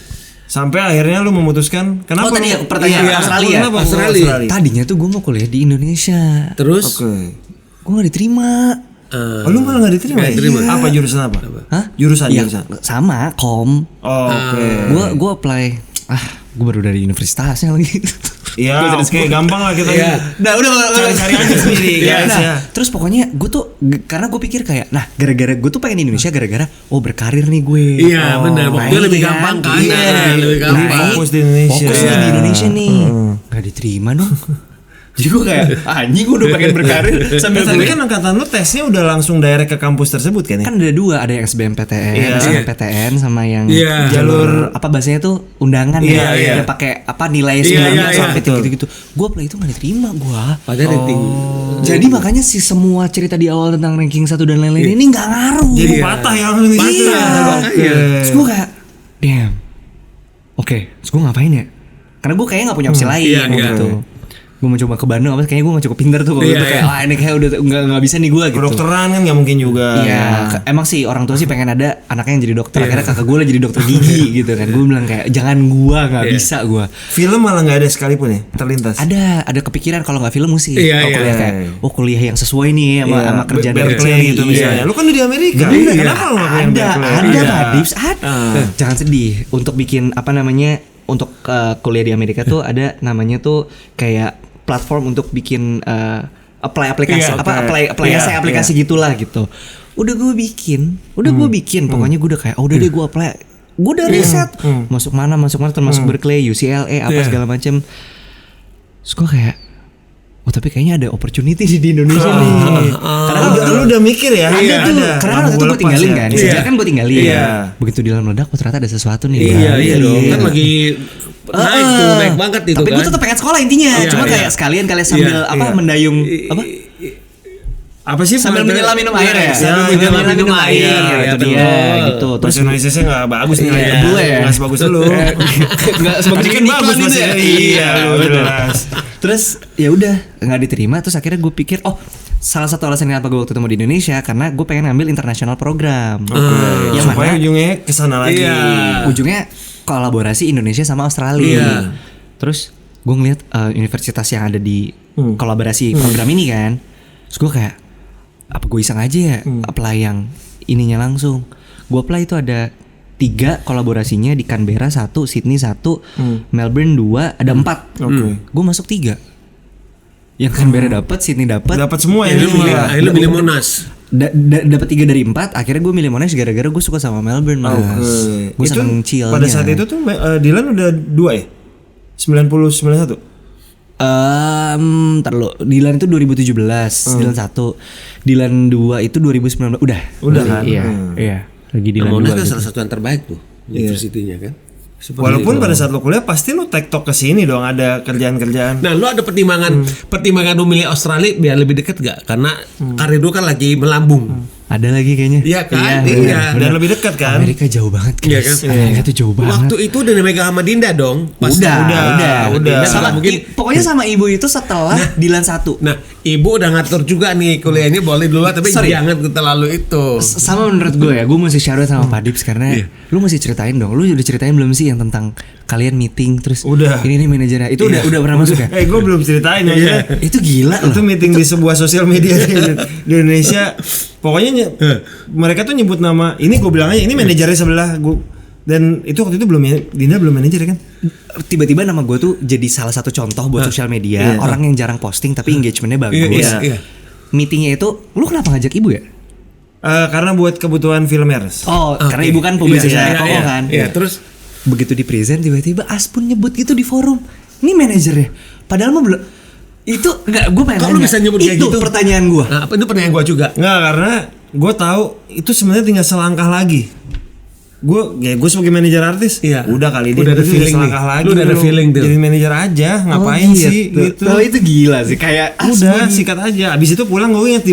Sampai akhirnya lu memutuskan kenapa? Oh, tadi lu- pertanyaan Iya, Australia. kenapa lu Australia. Tadinya tuh gue mau kuliah di Indonesia. Terus Oke. Gue gak diterima. Oh, lu malah nggak diterima? Nggak ya? diterima. Apa jurusan apa? Hah? Jurusan Iya, jurusan. sama, kom. Oh, oke. Gue apply. Gue baru dari universitasnya lagi. Iya, oke, gampang lah kita. Iya. Nah udah Cari-cari aja sendiri, guys Nah, ya. terus pokoknya gue tuh karena gue pikir kayak, nah gara-gara gue tuh pengen di Indonesia gara-gara berkarir nih gue. Iya, benar. Waktu Nah, lebih ini gampang kan? Iya, Nah, lebih Jadi gampang. fokus di Indonesia. Fokus nih di Indonesia nih. Gak diterima dong. Jadi gue kayak anjing gue udah pengen berkarir sambil Tapi kan angkatan lu tesnya udah langsung direct ke kampus tersebut kan ya? kan ada dua, ada yang SBMPTN, Iya. SNMPTN sama yang Iya. jalur apa bahasanya tuh undangan Iya, ya, iya. yang pakai apa nilai Iya, 19 iya, sampai betul. gitu-gitu. Gue apply itu gak diterima gue. Padahal rating. Jadi makanya si semua cerita di awal tentang ranking 1 dan lain-lain ini nggak ngaruh. Jadi Iya. patah ya langsung di situ. Iya. Oke. Terus gue kayak damn. Oke, terus gue ngapain ya? Karena gue kayaknya gak punya opsi lain iya, iya. gitu. Gue mau coba ke Bandung apa kayaknya gue gak cukup pintar tuh kalau Iya, gitu kayak iya. ini kayak udah nggak bisa nih gue gitu. Kedokteran kan nggak mungkin juga. Iya, emang sih orang tua sih pengen ada anaknya yang jadi dokter. Akhirnya kakak gue lah jadi dokter gigi gitu kan. Gue bilang kayak jangan gue nggak bisa gue. Film malah nggak ada sekalipun ya terlintas. Ada kepikiran kalau nggak film musik. Iya, iya. Kuliah kayak kuliah yang sesuai nih sama kerjaan dari Berkeley kecil gitu nih. misalnya. Lu kan di Amerika. Iya. Kenapa lu nggak pengen Ada Berkeley? Iya. Madibs ada. Jangan sedih untuk bikin apa namanya untuk kuliah di Amerika tuh ada namanya tuh kayak platform untuk bikin apply aplikasi Iya, apply iya, essay aplikasi gitulah gitu. Udah gue bikin pokoknya gue udah kayak udah deh gue apply. Gue udah riset masuk mana termasuk Berkeley, UCLA apa segala macem. Terus gue kayak tapi kayaknya ada opportunity di Indonesia nih. Karena Lu udah mikir ya? ada tuh, karena waktu itu gue tinggalin kan, sejak kan gue tinggalin. Iya. Begitu di dalam meledak, ternyata ada sesuatu nih. Iya dong. Kan lagi naik banget itu tapi kan. gue tetap pengen sekolah intinya. Iya, Cuma iya. kayak sekalian kalian sambil Iya, apa iya. mendayung apa? Apa sih? Sambil menyelam minum air ya. Sambil Menyelam minum air. Iya, Itu betul. dia gitu. Terus Terus Indonesia sih nggak bagus nih. Iya. Gue ya. Nggak sebagus lu. nggak sebagus Tadi kan iklan bagus itu masih. ya. Iya, jelas. Terus ya udah nggak diterima. Terus akhirnya gue pikir salah satu alasan kenapa gue waktu itu mau di Indonesia karena gue pengen ngambil international program. Yang Supaya mana ujungnya kesana lagi. Iya. ujungnya kolaborasi Indonesia sama Australia. Iya. Terus gue ngeliat universitas yang ada di kolaborasi program ini kan. Terus gue kayak apa gue iseng aja ya apply yang ininya langsung. Gue apply itu ada 3 kolaborasinya di Canberra 1, Sydney 1, Melbourne 2, ada 4. Gue masuk 3. Yang Canberra dapat, Sydney dapat. Dapat semua ya. Lu pilih Monas. Dapat 3 dari 4. Akhirnya gue milih Monash gara-gara gue suka sama Melbourne mas. Gue seneng chill. Pada saat itu tuh Dilan udah 2 ya? 90 91. Ntar lo, Dilan itu 2017, Dilan 1. Dilan 2 itu 2019. Udah kan? Iya. Iya. Lagi Dilan 2. Monas kan gitu. salah satu yang terbaik tuh universitinya kan. Seperti Walaupun itu. pada saat lo kuliah pasti lo tektok ke sini dong, ada kerjaan-kerjaan. Nah, lu ada pertimbangan lu milih Australia biar lebih dekat gak? Karena karir lu kan lagi melambung. Ada lagi kayaknya. Iya kan? Iya, dan lebih dekat kan. Amerika jauh banget guys. Iya kan? Amerika tuh jauh banget. Waktu itu udah megang sama Dinda dong. Pas udah. Dinda Sama, mungkin. pokoknya sama ibu itu setelah Dilan 1. Nah, ibu udah ngatur juga nih kuliahnya boleh dulu tapi Sorry. jangan terlalu itu. Sama menurut gue ya, gue mesti shout out sama Pak Dips karena lu mesti ceritain dong. Lu udah ceritain belum sih yang tentang kalian meeting terus Udah. ini manajernya. Itu udah pernah masuk ya? Gue belum ceritain ya. Itu gila loh. Itu meeting di sebuah sosial media di Indonesia. Pokoknya mereka tuh nyebut nama. Ini gue bilang aja ini manajernya sebelah gue. Dan itu waktu itu Dinda belum manajer kan? Tiba-tiba nama gue tuh jadi salah satu contoh buat sosial media. Orang yang jarang posting tapi engagementnya bagus. Iya. Meetingnya itu, lu kenapa ngajak ibu ya? Karena buat kebutuhan filmers. Oh, karena ibu kan publisnya Koko kan. Iya, terus Begitu di present tiba-tiba Aspun nyebut gitu di forum. Ini manajernya. Padahal mah belum. Itu enggak, gue pengen kok lu nanya. bisa nyebut kayak Itu gitu? pertanyaan gue. Nah, itu pertanyaan gua juga. Nggak, karena gue tahu itu sebenarnya tinggal selangkah lagi. Gue sebagai manajer artis, Iya. udah kali Udah ada itu feeling selangkah nih. lagi. Lu udah ada feeling tuh. Jadi manajer aja, ngapain sih gitu. Oh, itu gila sih kayak Udah sikat aja. Abis itu pulang gue inget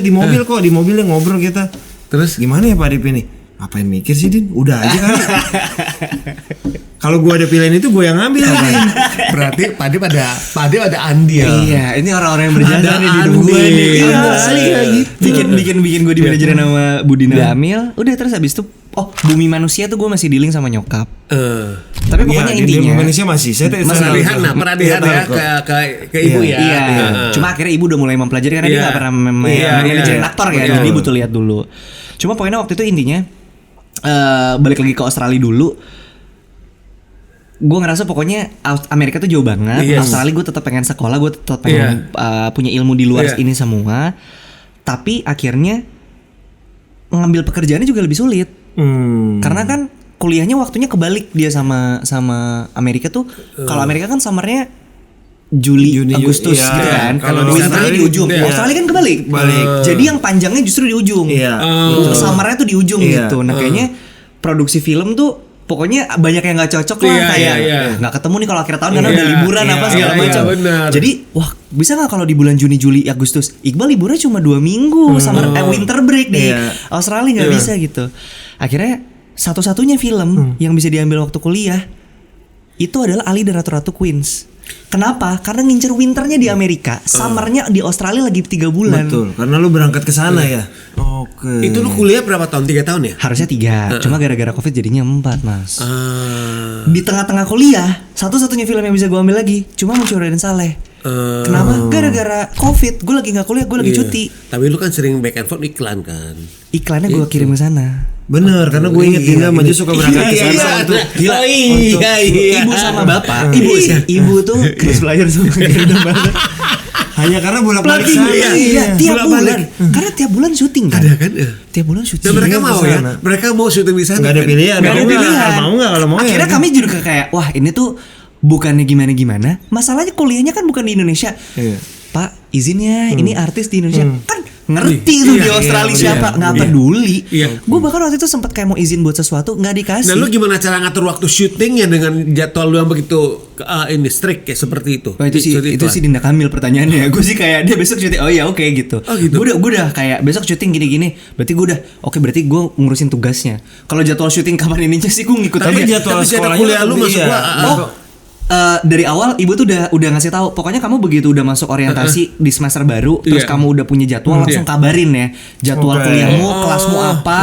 di mobil kok, di mobilnya ngobrol kita. Terus Gimana ya Pak Dip ini? Ngapain mikir sih Din? Udah aja kali. Kalau gue ada pilihan itu gue yang ngambil Din. berarti Padi ada andil. Iya, ini orang-orang yang berjasa Ada nih di hidup andil. gue nih. Iya, Asli kayak gitu. Bikin gue di manajerin sama Budina Amil. Udah terus habis itu Bumi Manusia tuh gue masih dealing sama nyokap. Tapi pokoknya Iya, di intinya Indonesia masih. Saya Pernah lihat ya ke ibu ya. Iya. Cuma akhirnya ibu udah mulai mempelajari karena dia Iya. gak pernah Iya, manajerin iya. aktor kan. Betul. Jadi butuh lihat dulu. Cuma pokoknya waktu itu intinya balik lagi ke Australia dulu. Gue ngerasa pokoknya Amerika tuh jauh banget. Yes. Australia gue tetap pengen sekolah, gue tetap pengen punya ilmu di luar Iya. ini semua. Tapi akhirnya ngambil pekerjaannya juga lebih sulit. Karena kan kuliahnya waktunya kebalik dia sama Amerika tuh. Kalau Amerika kan summernya Juni, Agustus iya. gitu kan. Kalau di winternya sana di ujung. iya. Australia kan kebalik. Jadi yang panjangnya justru di ujung. Iya. Summernya tuh di ujung Iya. gitu. Nah kayaknya produksi film tuh pokoknya banyak yang nggak cocok lah Iya, kayak iya. nggak ketemu nih kalau akhir tahun karena Iya, udah liburan iya, apa segala iya, macam. benar. Jadi wah bisa nggak kalau di bulan Juni, Juli, Agustus Iqbal liburnya cuma 2 minggu summer winter break di Iya. Australia nggak bisa gitu. Akhirnya satu-satunya film yang bisa diambil waktu kuliah itu adalah Ali dan Ratu-Ratu Queens. Kenapa? Karena ngincer winternya di Amerika, summernya di Australia lagi 3 bulan. Betul, karena lu berangkat ke sana ya. Oke. Itu lu kuliah berapa tahun? 3 tahun ya? Harusnya 3, cuma gara-gara COVID jadinya 4 mas. Ah. Di tengah-tengah kuliah, satu-satunya film yang bisa gue ambil lagi cuma Mencuri Raden Saleh. Kenapa? Gara-gara COVID, gue lagi nggak kuliah, gue lagi Iya. cuti. Tapi lu kan sering back and forth iklan kan? Iklannya gue kirim ke sana. Bener, karena gue inget Dinda maju suka berangkat ke sana untuk Gila. Iya. Ibu sama bapak, ibu tuh Chris belajar sama Gerda banget. hanya karena bolak-balik Pelatih, sana. iya, tiap bolak-balik. bulan. Karena tiap bulan syuting kan. Ada kan? Iya. Tiap bulan syuting. Dan mereka Iya, mau ke ya? sana. Mereka mau syuting di sana. Nggak ada kan? pilihan. Gak ada Mau nggak? pilihan. Mau nggak? Kalau mau Akhirnya ya. kami juga kayak wah ini tuh bukannya gimana-gimana. Masalahnya kuliahnya kan bukan di Indonesia. Iya. Pak izinnya ini artis di Indonesia kan ngerti tuh Iya, di Australia iya, siapa iya. nggak Iya. peduli. Iya. Gue bahkan waktu itu sempat kayak mau izin buat sesuatu nggak dikasih. Nah, lu gimana cara ngatur waktu syutingnya dengan jadwal lu yang begitu ini strict kayak seperti itu? Oh, itu sih Dinda Kamil pertanyaannya. Gue sih kayak dia besok syuting. Oh ya oke gitu. Oh, gitu. Gue udah kayak besok syuting gini-gini. Berarti gue udah oke berarti gue ngurusin tugasnya. Kalau jadwal syuting kapan ininya sih gue ngikut Tapi aja. jadwal Tapi jadwal sekolahnya kuliah lu masuk iya. gua, Dari awal ibu tuh udah ngasih tahu. Pokoknya kamu begitu udah masuk orientasi di semester baru, terus Iya. kamu udah punya jadwal langsung kabarin ya. Jadwal Oke. kuliahmu, kelasmu apa,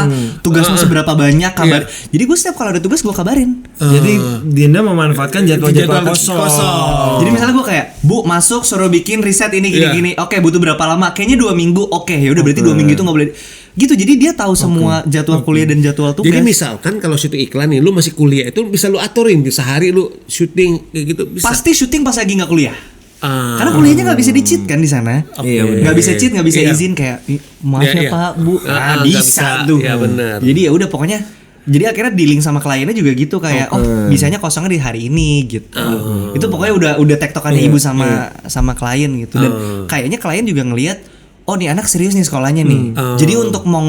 tugasmu seberapa banyak kabar. Iya. Jadi gue setiap kalau ada tugas gue kabarin. Jadi Dinda memanfaatkan jadwal-jadwal Jadwal kosong. kosong. Jadi misalnya gue kayak, Bu masuk suruh bikin riset ini gini-gini. Oke butuh berapa lama? Kayaknya 2 minggu. Oke ya udah berarti 2 minggu itu nggak boleh. Gitu jadi dia tahu semua jadwal kuliah dan jadwal tugas. Jadi misalkan kalau syuting iklan nih, lu masih kuliah itu bisa lu aturin sehari lu syuting kayak gitu bisa. Pasti syuting pas lagi nggak kuliah. Ah. Karena kuliahnya nggak bisa di-cheat kan di sana. Iya, bener. Nggak bisa cheat, nggak bisa Iya. izin kayak maaf Iya, ya iya. Pak, Bu. Nggak bisa bisa. tuh. Iya, bener. Jadi ya udah pokoknya Jadi akhirnya dealing sama kliennya juga gitu kayak bisanya kosongnya di hari ini gitu. Itu pokoknya udah tektokannya ibu sama klien gitu dan kayaknya klien juga ngelihat oh nih anak serius nih sekolahnya nih. Jadi untuk mau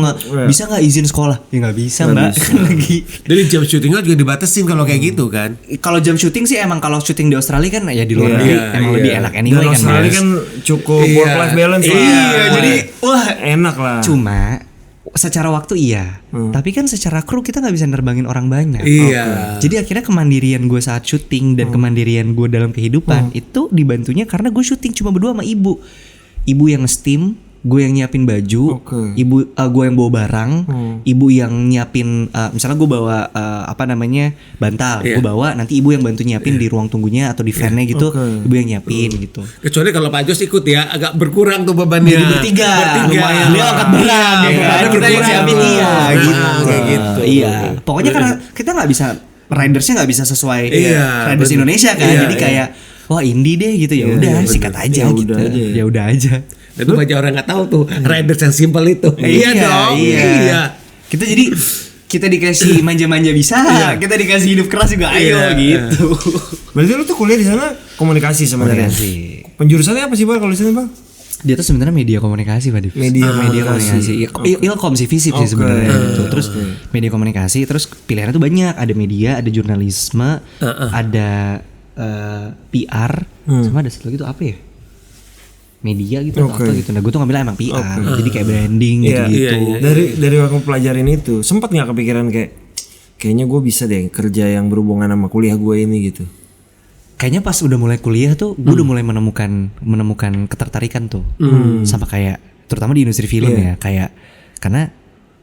bisa nggak izin sekolah? Ya nggak bisa mbak. Kan lagi. Jadi jam syutingnya juga dibatasin kalau kayak gitu kan. Kalau jam syuting sih emang kalau syuting di Australia kan ya di luar negeri emang lebih enak anyway Dan kan. Australia kan cukup work life balance lah. Iya, jadi wah enak lah. cuma secara waktu iya, tapi kan secara kru kita nggak bisa nerbangin orang banyak. Iya. Jadi akhirnya kemandirian gue saat syuting dan kemandirian gue dalam kehidupan itu dibantunya karena gue syuting cuma berdua sama ibu. Ibu yang nge-steam, gue yang nyiapin baju, ibu gue yang bawa barang, ibu yang nyiapin misalnya gue bawa bantal, gue bawa nanti ibu yang bantu nyiapin di ruang tunggunya atau di van-nya gitu, ibu yang nyiapin gitu. Kecuali kalau Pak Jos ikut ya agak berkurang tuh bebannya. Jadi bertiga, lumayan. Beliau angkat berat, bebannya kita yang siapin gitu. Kayak gitu. Iya, pokoknya karena kita nggak bisa ridersnya nggak bisa sesuai riders bener. Indonesia kan, jadi kayak wah indie deh gitu ya udah sikat aja gitu, ya udah aja. Dan itu banyak orang nggak tahu tuh riders yang simple itu. Iya. Kita dikasih manja-manja bisa, kita dikasih hidup keras juga ayo gitu. Berarti lu tuh kuliah di sana komunikasi sebenarnya. Penjurusannya apa sih Bang kalau di sana Bang? Dia tuh sebenarnya media komunikasi Pak Div. Media komunikasi. Ilkom sih FISIP sih sebenarnya gitu. Terus media komunikasi, terus pilihannya tuh banyak, ada media, ada jurnalisme, ada PR, sama ada satu lagi tuh apa ya? Media gitu atau apa gitu. Nah gue tuh ngambil emang PR, jadi kayak branding gitu-gitu. Dari waktu pelajarin itu sempat nggak kepikiran kayaknya gue bisa deh kerja yang berhubungan sama kuliah gue ini gitu. Kayaknya pas udah mulai kuliah tuh gue udah mulai menemukan ketertarikan tuh sama kayak terutama di industri film ya kayak karena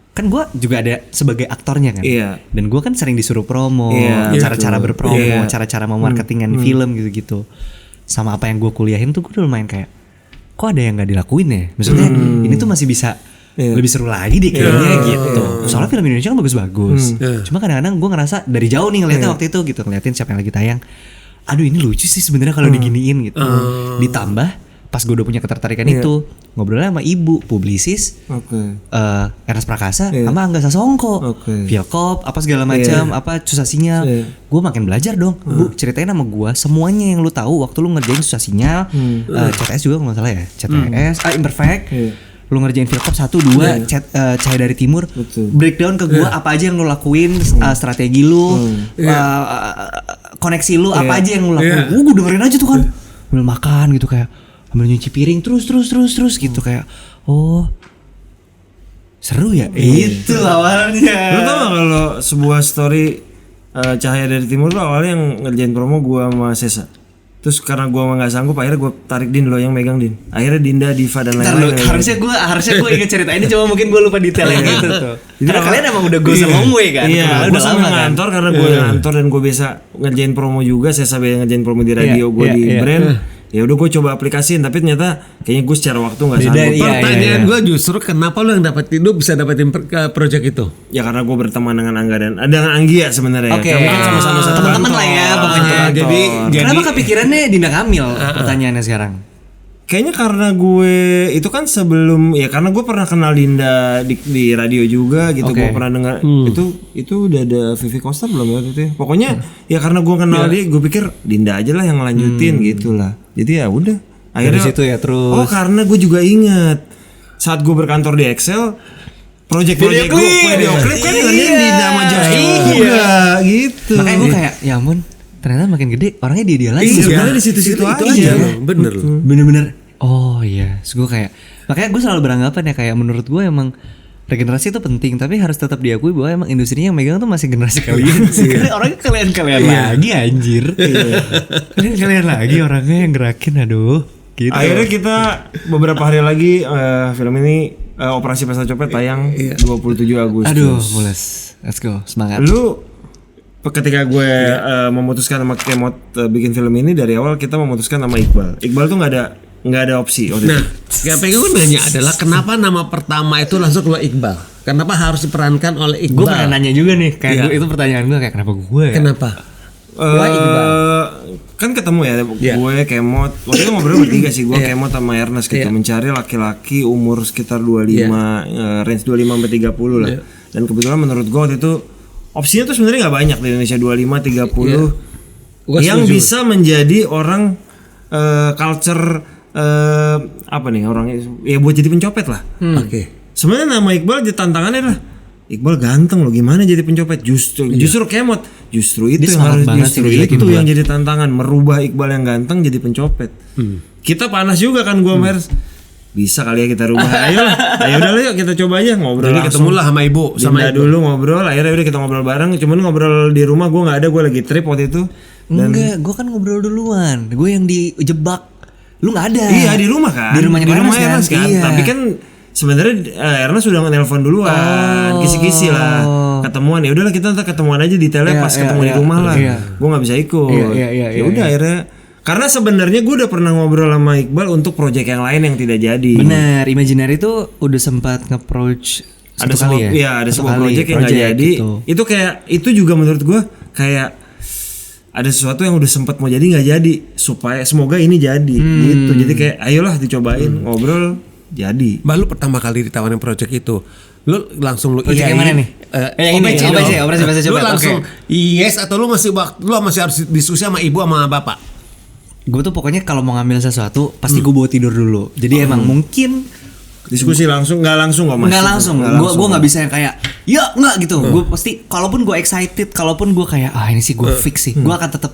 kan gue juga ada sebagai aktornya kan dan gue kan sering disuruh promo cara-cara berpromo cara-cara memarketingan film gitu-gitu sama apa yang gue kuliahin tuh gue udah lumayan kayak kok ada yang nggak dilakuin ya maksudnya ini tuh masih bisa lebih seru lagi deh kayaknya gitu soalnya film Indonesia kan bagus-bagus cuma kadang-kadang gue ngerasa dari jauh nih ngeliatnya waktu itu gitu ngeliatin siapa yang lagi tayang aduh ini lucu sih sebenarnya kalau diginiin gitu ditambah pas gue udah punya ketertarikan itu ngobrolnya sama ibu publisis Ernest Prakasa sama Angga Sasongko Vilkop apa segala macam apa susah sinyal gue makin belajar dong bu ceritain sama gue semuanya yang lu tahu waktu lu ngerjain susah sinyal CTS juga kalau nggak salah ya CTS Imperfect lu ngerjain Vilkop 1, 2 Cahaya dari Timur breakdown ke gue apa aja yang lu lakuin strategi lu koneksi lu apa aja yang lu lakuin gue dengerin aja tuh kan sambil makan gitu kayak ambil nyuci piring terus gitu kayak seru ya itu awalnya. Lu tau gak kalau sebuah story Cahaya dari Timur tuh awalnya yang ngerjain promo gua sama Sesa. Terus karena gua nggak sanggup akhirnya gua tarik Din lo yang megang Din. Akhirnya Dinda, Diva dan lain-lain. Harusnya gue inget cerita ini cuma mungkin gue lupa detailnya gitu tuh. Karena kalian emang udah go a long way kan. Iya, gue sama ngantor karena gue ngantor dan gue biasa ngerjain promo juga. Sesa biasa ngerjain promo di radio, gue di brand. Ya udah gue coba aplikasiin tapi ternyata kayaknya gue secara waktu nggak sanggup. Pertanyaan gue justru kenapa lu yang bisa dapetin project itu? Ya karena gue berteman dengan Angga dan dengan Anggi ya sebenarnya. Kami kan sama-sama satu teman-teman lah ya pokoknya. Jadi kenapa kepikirannya Dinda Kamil pertanyaannya sekarang? Kayaknya karena gue itu kan sebelum ya karena gue pernah kenal Dinda di radio juga gitu. Gue pernah dengar itu udah ada Vivi Koster belum ya waktu itu ya. Pokoknya ya karena gue kenal dia gue pikir Dinda aja lah yang ngelanjutin gitu lah. Jadi ya udah akhirnya dari situ ya terus. Oh karena gue juga ingat saat gue berkantor di Excel project gue video klip kan ngerjain Dinda sama Josh juga gitu. Makanya gue kayak ya ampun ternyata makin gede orangnya dia lagi. Sebenarnya di situ-situ aja. Bener-bener. Oh iya, gue kayak makanya gue selalu beranggapan ya kayak menurut gue emang regenerasi itu penting tapi harus tetap diakui bahwa emang industrinya yang megang tuh masih generasi kalian sih. Karena orangnya kalian lagi anjir. Kalian lagi orangnya yang gerakin aduh. Gitu. Akhirnya kita beberapa hari lagi film ini Operasi Pesta Copet tayang 27 Agustus. Aduh, mules. Let's go, semangat. Lu ketika gue memutuskan sama Kemot bikin film ini dari awal kita memutuskan sama Iqbal. Iqbal tuh nggak ada opsi. Nah, yang pengen gue nanya adalah kenapa nama pertama itu langsung keluar Iqbal? Kenapa harus diperankan oleh Iqbal? Gue pernah nanya juga nih, kayak itu pertanyaan gue kayak kenapa gue? Ya? Kenapa? Kan ketemu ya, gue Kemot. Waktu itu ngobrol bertiga sih, gue Kemot sama Ernest gitu mencari laki-laki umur sekitar 25, range 25 sampai 30 lah. Dan kebetulan menurut gue waktu itu opsinya tuh sebenarnya nggak banyak di Indonesia 25, 30 Gua yang setuju. bisa menjadi orang culture apa nih orang ya buat jadi pencopet lah. Oke. Sebenarnya nama Iqbal jadi tantangannya adalah Iqbal ganteng loh, gimana jadi pencopet? Justru kemot, justru itu Dia yang semangat harus banget justru sih dijelekin itu gua. yang jadi tantangan, merubah Iqbal yang ganteng jadi pencopet. Kita panas juga kan gua Mers. Bisa kali ya kita rubah. Ayo udah yuk kita coba aja ngobrol Jadi langsung. ketemulah sama ibu, sama Dinda ibu. dulu ngobrol, akhirnya udah kita ngobrol bareng. Cuman ngobrol di rumah gue nggak ada, gue lagi trip waktu itu. Enggak, gue kan ngobrol duluan. Gue yang dijebak. Lu nggak ada. Iya di rumah kan. Di rumahnya Ernest kan? Iya. Tapi kan sebenarnya Ernest sudah nge-nelpon duluan, kisi-kisi lah. Ketemuan ya udahlah kita ntar ketemuan aja detailnya pas ketemu di rumah lah. Gue nggak bisa ikut. Ya udah akhirnya. Karena sebenarnya gue udah pernah ngobrol sama Iqbal untuk proyek yang lain yang tidak jadi. Benar, Imaginary itu udah sempat nge-approach Ada satu kali sebuah, ya? iya, ada Satu sebuah kali proyek yang nggak jadi. gitu. Itu kayak itu juga menurut gue kayak ada sesuatu yang udah sempat mau jadi nggak jadi supaya semoga ini jadi gitu. Jadi kayak ayolah dicobain ngobrol jadi. Mbak lu pertama kali ditawarin project itu, lu langsung lu Project yang mana nih? Yang ini, operasi bahasa Lu copet. langsung Oke. yes atau lu masih harus diskusi sama ibu sama bapak? Gue tuh pokoknya kalau mau ngambil sesuatu pasti gue bawa tidur dulu. Jadi emang mungkin Diskusi langsung nggak langsung kok Mas. nggak langsung. Gue nggak bisa yang kayak ya nggak gitu. Gue pasti kalaupun gue excited, kalaupun gue kayak ini sih gue fix sih, gue akan tetap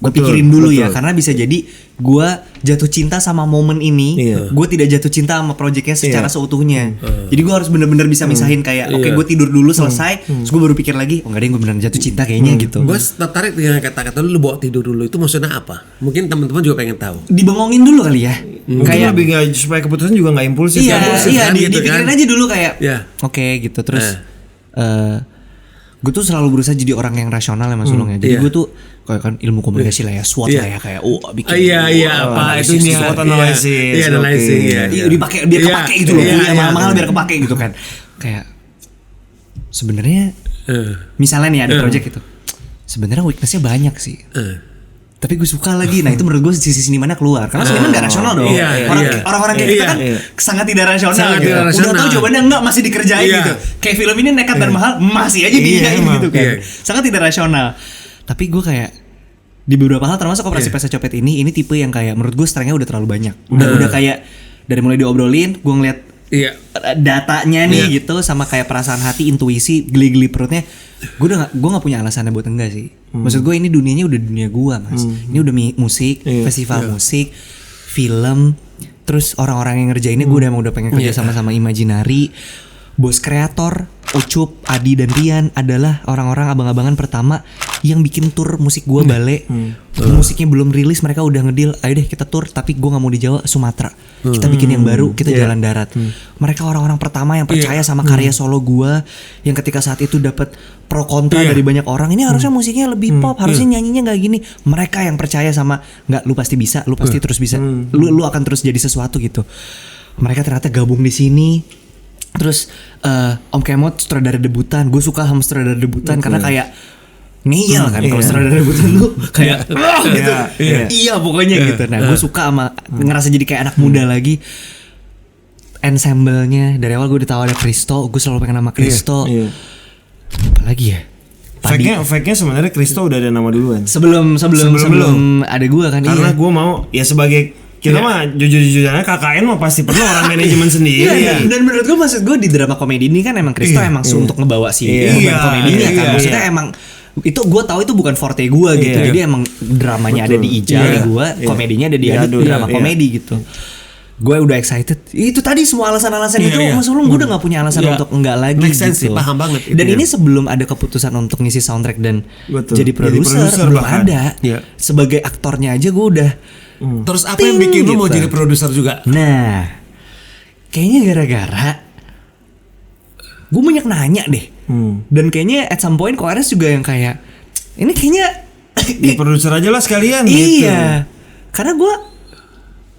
gue Betul, pikirin dulu ya, betul. karena bisa jadi gue jatuh cinta sama momen ini, Iya. gue tidak jatuh cinta sama projectnya secara seutuhnya. Jadi gue harus bener-bener bisa misahin kayak oke gue tidur dulu selesai, terus gue baru pikir lagi, oh nggak deh gue beneran jatuh cinta kayaknya gitu. Gue tertarik dengan kata-kata lu bawa tidur dulu itu maksudnya apa? Mungkin teman-teman juga pengen tahu. Dibengongin dulu kali ya, Mungkin kayak lebih nggak supaya keputusan juga nggak impulsif. iya impulsif iya kan, gitu dipikirin kan. aja dulu kayak Iya. oke gitu terus gue tuh selalu berusaha jadi orang yang rasional ya Mas Ulung ya. Jadi iya. gue tuh kayak kan ilmu komunikasi lah ya, SWOT lah ya kayak bikin Iya apa analisis itunya? gitu. SWOT analisis, Iya analisis. oke. Iya. Iya, dipakai biar Iya, kepake gitu loh. iya, Kuliah iya. mahal-mahal biar kepake gitu kan. Kayak sebenarnya misalnya nih ada project gitu. Sebenarnya weaknessnya banyak sih. Tapi gue suka lagi. Nah itu menurut gue sisi sinimannya keluar. Karena seniman gak rasional dong. Iya, iya. Orang-orang kayak Iya, kita kan iya. sangat tidak rasional. Sangat gitu. tidak rasional. Udah tahu jawabannya enggak masih dikerjain Iya. gitu. Kayak film ini nekat dan mahal masih aja Iya, diiyain emang. gitu kan. Iya. Sangat tidak rasional. Tapi gue kayak di beberapa hal termasuk operasi pesta copet ini tipe yang kayak menurut gue strengthnya udah terlalu banyak. Udah kayak dari mulai diobrolin, gue ngeliat Iya. datanya nih gitu sama kayak perasaan hati, intuisi, geli-geli perutnya. Gue nggak punya alasannya buat enggak sih. Maksud gue ini dunianya udah dunia gue Mas. Ini udah musik, festival musik, film, terus orang-orang yang ngerjainnya gue udah pengen kerja sama Imaginary. Bos kreator Ucup, Adi dan Rian adalah orang-orang abang-abangan pertama yang bikin tour musik gue balik. Musiknya belum rilis, mereka udah ngedeal, ayo deh kita tour, tapi gue nggak mau di Jawa, Sumatera. Kita bikin yang baru, kita jalan darat. Mereka orang-orang pertama yang percaya sama karya solo gue, yang ketika saat itu dapat pro kontra dari banyak orang. Ini harusnya musiknya lebih pop, harusnya nyanyinya nggak gini. Mereka yang percaya sama, nggak, lu pasti bisa, lu pasti terus bisa, lu akan terus jadi sesuatu gitu. Mereka ternyata gabung di sini. Terus Om Kemot sutradara debutan. Gue suka sama sutradara debutan karena kayak ngeyel kan kalau sutradara debutan tuh kayak gitu. Iya pokoknya gitu. Nah gue suka sama ngerasa jadi kayak anak muda lagi. Ensemble-nya dari awal gue ditawarin Kristo. Gue selalu pengen nama Kristo. Apalagi ya? Fake-nya sebenarnya Kristo udah ada nama duluan. Sebelum ada gue kan. Karena gue mau ya sebagai kita mah jujur-jujurnya KKN mah pasti perlu orang manajemen sendiri. Iya. Dan menurut gue maksud gue di drama komedi ini kan emang Kristo emang untuk ngebawa si beban komedinya kan. Maksudnya emang itu gue tahu itu bukan forte gue gitu. Jadi emang dramanya ada di Ija, di gue, komedinya ada di Adut, drama komedi gitu. Gue udah excited. Itu tadi semua alasan-alasan itu Mas Ulung gue udah gak punya alasan untuk enggak lagi Make sense gitu. sih, paham banget. Dan ini sebelum ada keputusan untuk ngisi soundtrack dan Betul. jadi produser belum bahkan. ada. Iya. Sebagai aktornya aja gue udah Terus apa yang bikin lu mau gitu. jadi produser juga? Nah, kayaknya gara-gara gue banyak nanya deh. Dan kayaknya at some point Koares juga yang kayak ini kayaknya Di produser aja lah sekalian gitu. iya. Karena gue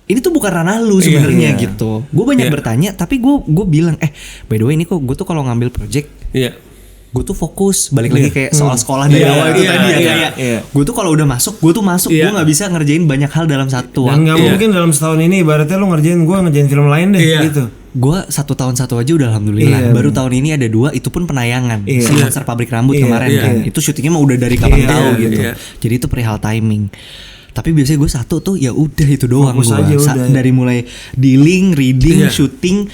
ini tuh bukan ranah lu sebenarnya iya. gitu. Gue banyak bertanya tapi gue bilang by the way ini kok gue tuh kalau ngambil project Iya. gue tuh fokus balik lagi kayak soal sekolah dari awal itu tadi ya kayak gue tuh kalau udah masuk gue Iya. gue nggak bisa ngerjain banyak hal dalam satu Dan waktu. nggak mungkin dalam setahun ini ibaratnya lu ngerjain film lain deh gitu. gue 1 tahun 1 aja udah alhamdulillah. Iya, Baru tahun ini ada 2, itu pun penayangan. Iya. Si Monster Pabrik Rambut Iya, kemarin iya. kan. Itu syutingnya mah udah dari kapan Iya, tahu iya, gitu. iya. Jadi itu perihal timing. Tapi biasanya gue 1 tuh ya udah itu doang Fokus gue. aja udah, ya. Dari mulai dealing, reading, Iya. syuting,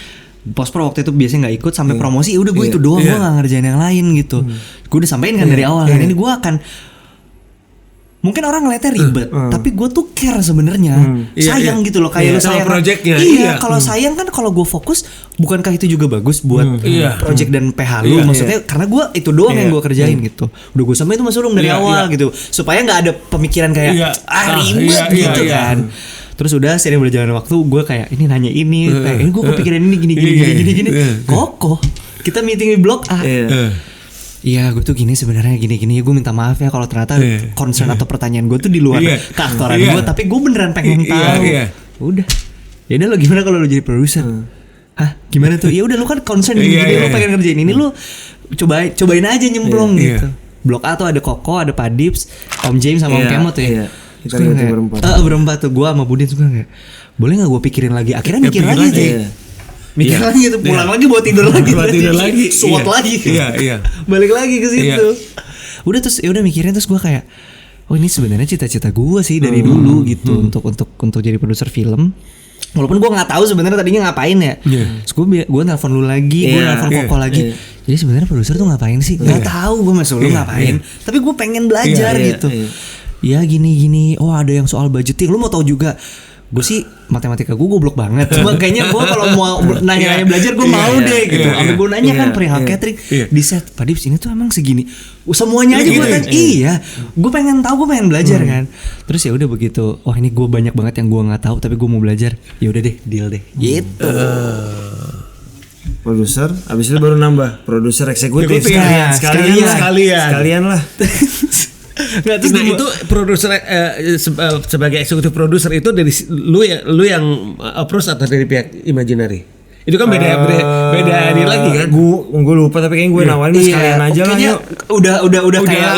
post pro waktu itu biasanya nggak ikut sampai promosi. Udah gue Iya. itu doang, Iya. gue nggak ngerjain yang lain gitu. Gue udah sampein kan Iya, dari awal kan iya. ini gue akan. Mungkin orang ngeliatnya ribet, tapi gue tuh care sebenarnya, Iya, sayang iya. gitu loh, kayak Iya, lu sama sayang. projectnya, Iya, iya. kalau sayang kan kalau gue fokus, bukankah itu juga bagus buat Iya. project dan PH lu? Iya, Maksudnya karena gue itu doang yang Iya. gue kerjain gitu. Udah gue sampai itu Mas Ulung dari Iya, awal iya. gitu, supaya nggak ada pemikiran kayak Iya. ribet Iya, iya, gitu iya. kan. Terus udah sering berjalan waktu, gue kayak ini nanya ini, kayak ini gue kepikiran ini gini gini. Kokoh. Kita meeting di blok A. Iya, gue tuh gini sebenarnya gini. Gue minta maaf ya kalau ternyata concern atau pertanyaan gue tuh di luar Iya. keaktoran Iya. gue, tapi gue beneran pengen Iya, tahu. iya. Udah. Ya udah lo gimana kalau lo jadi produser? Hah, gimana tuh? Ya udah lo kan concern gini, Iya, lo iya. pengen ngerjain ini, lo cobain aja nyemplung Iya. gitu. Blok A tuh ada Koko, ada Padips, Om James sama Om Iya, Kemo tuh ya. iya. Kita Terus gue lihat kayak, berempat. berempat tuh gue sama Budin suka kayak, boleh nggak gue pikirin lagi? Akhirnya mikir pikir lagi lagi, tuh. iya. Mikir Iya. lagi tuh, pulang lagi buat tidur lagi. Buat tidur lagi, Suat iya. lagi. Iya. Balik lagi ke situ. Iya. Udah terus ya udah mikirin, terus gue kayak, oh ini sebenarnya cita-cita gue sih dari dulu gitu untuk jadi produser film. Walaupun gue nggak tahu sebenarnya tadinya ngapain ya. Iya. Terus gue nelfon lu lagi, gue Iya, nelfon iya, Koko lagi. Jadi sebenarnya produser tuh ngapain sih? Nggak tahu gue masuk lu Iya, ngapain. iya. Tapi gue pengen belajar Iya, gitu. iya. Ya gini. Oh ada yang soal budgeting. Lu mau tahu juga? Gue sih matematika gue goblok banget. Cuma kayaknya gue kalau mau nanya-nanya belajar gue mau Iya, deh gitu. iya, Sampai gue nanya kan iya, perihal iya, catering iya. di set. Padips ini tuh emang segini. Semuanya aja Gitu, gue tanya. Iya. Gue pengen tahu, gue pengen belajar kan. Terus ya udah begitu. Oh ini gue banyak banget yang gue nggak tahu tapi gue mau belajar. Ya udah deh, deal deh. Gitu. Produser, abis itu baru nambah produser eksekutif. Eksekutif. Sekalian lah. Nggak, terus Nah itu produser sebagai eksekutif produser itu dari lu yang approach atau dari pihak Imaginary? Itu kan beda ini lagi kan? Gue lupa tapi kayaknya gue nawarin sekalian aja lah. Kayaknya Yuk. udah kayak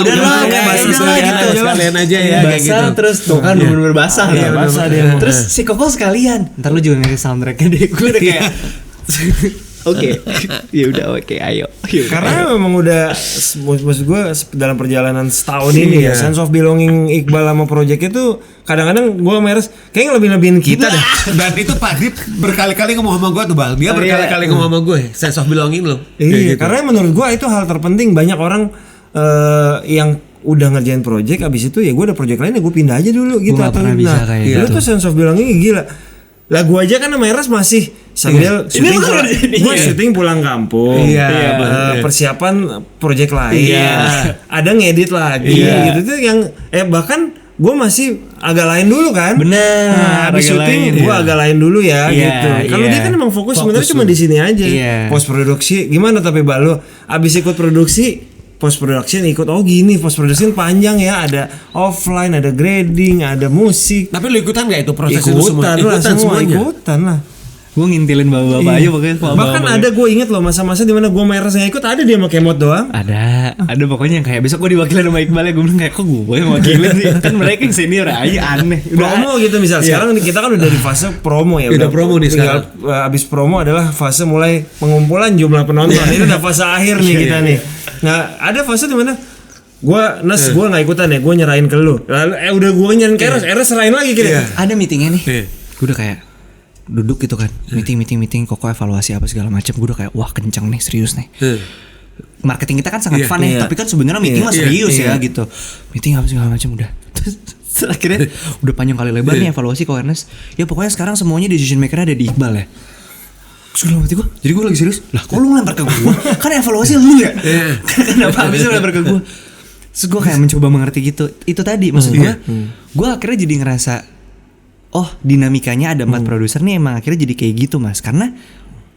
udah lah, kayak basah udah lah gitu. gitu. Sekalian aja ya kayak Basah gitu. terus tuh kan bener-bener basah Iya, ya. basah dia. Terus si Koko sekalian. Ntar lu juga ngasih soundtracknya deh. Gue udah kayak oke. Ya udah oke, ayo. Karena memang udah maksud gue dalam perjalanan setahun ini ya sense of belonging Iqbal sama project itu kadang-kadang gue meres kayaknya lebih-lebihin kita dah. Dan itu Pak Dip berkali-kali ngomong sama gue tuh Bang. Dia berkali-kali ngomong sama gue sense of belonging lo. Iya, karena menurut gue itu hal terpenting. Banyak orang yang udah ngerjain project abis itu ya gue ada project lain ya gue pindah aja dulu gitu. nggak pernah bisa kayak lu gitu. tuh sense of belonging gila. Lah gue aja kan sama Eras masih sambil syuting bukan pulang, ngerjain gue dia. syuting pulang kampung. Iya, Persiapan project lain. Iya. Ada ngedit lagi Iya. gitu tuh yang bahkan gue masih agak lain dulu kan. Bener, Habis agak syuting lain, gue iya. agak lain dulu ya Iya, gitu. Kalau iya. dia kan emang fokus sebenarnya Fokus cuma lu. di sini aja. Iya. Post produksi gimana tapi Balo abis ikut produksi post production ikut gini post production panjang ya, ada offline, ada grading, ada musik. Tapi lu ikutan gak itu proses itu semua? Ikutan lah. Gue ngintilin bapak-bapak aja pokoknya. Bahkan ada gue inget loh masa-masa dimana gue Meres yang ikut ada dia sama Kemot doang. Ada pokoknya yang kayak besok gue diwakilin sama Iqbal ya. Gue bilang kayak kok gue yang wakilin sih. Kan mereka yang senior aja aneh. Promo gitu misal. Sekarang kita kan udah di fase promo ya. Udah promo nih tinggal, abis promo adalah fase mulai pengumpulan jumlah penonton. Ini udah fase akhir nih kita nih. Nah ada fase dimana gue gue nggak ikutan ya, gue nyerahin ke lu. Lalu udah gue nyerahin ke Eras serahin lagi gitu. Ada meetingnya nih. Iya. Gue udah kayak duduk gitu kan, meeting Koko evaluasi apa segala macam. Gue udah kayak wah kenceng nih, serius nih. Marketing kita kan sangat fun ya, tapi kan sebenarnya meeting mah serius ya gitu. Meeting apa segala macam udah. Terus akhirnya udah panjang kali lebar nih evaluasi ke Ernest. Ya pokoknya sekarang semuanya decision maker ada di Iqbal ya. Terus gue mati gue, jadi gue lagi serius. Lah kok lu ngelempar ke gue? Kan evaluasi lu ya. Kenapa abis lu ngelempar ke gue? Terus gue kayak mencoba mengerti gitu. Itu tadi maksudnya gue akhirnya jadi ngerasa oh dinamikanya ada 4 produser nih emang akhirnya jadi kayak gitu mas. Karena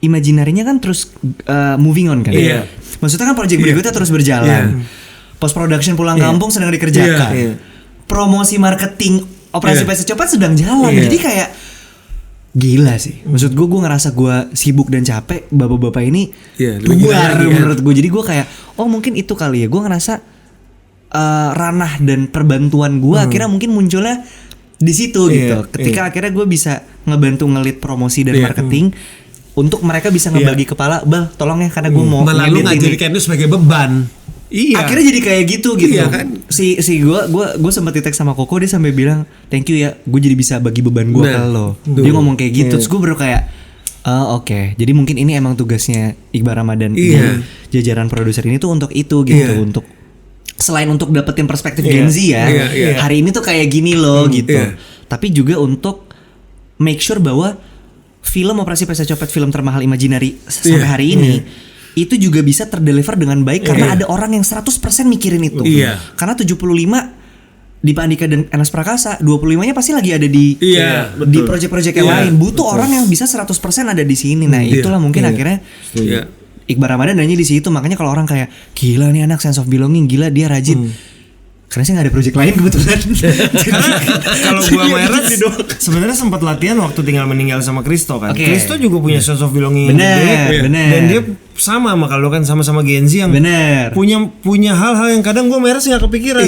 Imaginary-nya kan terus moving on kan. Iya. Maksudnya kan project berikutnya terus berjalan. Post production pulang kampung sedang dikerjakan. Iya. Promosi marketing operasi pesta copet sedang jalan. Jadi kayak gila sih. Maksud gue ngerasa gue sibuk dan capek. Bapak-bapak ini buar menurut gue. Jadi gue kayak oh mungkin itu kali ya. Gue ngerasa ranah dan perbantuan gue akhirnya mungkin munculnya di situ gitu. Ketika akhirnya gue bisa ngebantu ngelit promosi dan marketing. untuk mereka bisa ngebagi kepala, Bal, tolong ya karena gue mau Malah lu ngedit nggak ini. jadikan itu sebagai beban. Iya. Akhirnya jadi kayak gitu. Iya kan? Si gue sempat di tag sama Koko, dia sampai bilang thank you ya, gue jadi bisa bagi beban gue ke lo. Dia ngomong kayak gitu, terus gue baru kayak oke. Jadi mungkin ini emang tugasnya Iqbal Ramadan di jajaran produser ini tuh untuk itu gitu, untuk selain untuk dapetin perspektif Gen Z ya, hari ini tuh kayak gini loh gitu. Tapi juga untuk make sure bahwa film Operasi Pesta Copet, film termahal Imaginary sampai hari ini itu juga bisa terdeliver dengan baik karena ada orang yang 100% mikirin itu. Karena 75 di Pak Andika dan Anas Prakasa, 25-nya pasti lagi ada di proyek-proyek yang lain. Butuh orang yang bisa 100% ada di sini. Nah, itulah mungkin akhirnya Iqbal Ramadan nanya di situ. Makanya kalau orang kayak gila nih anak sense of belonging, gila dia rajin. Karena saya nggak ada proyek lain kebetulan. Karena kalau gua sama Erat sebenarnya sempat latihan waktu tinggal meninggal sama Kristo kan. Kristo juga punya sense of belonging yang gede. Dan dia sama kalau kan sama-sama Gen Z yang punya hal-hal yang kadang gua sama Erat nggak kepikiran.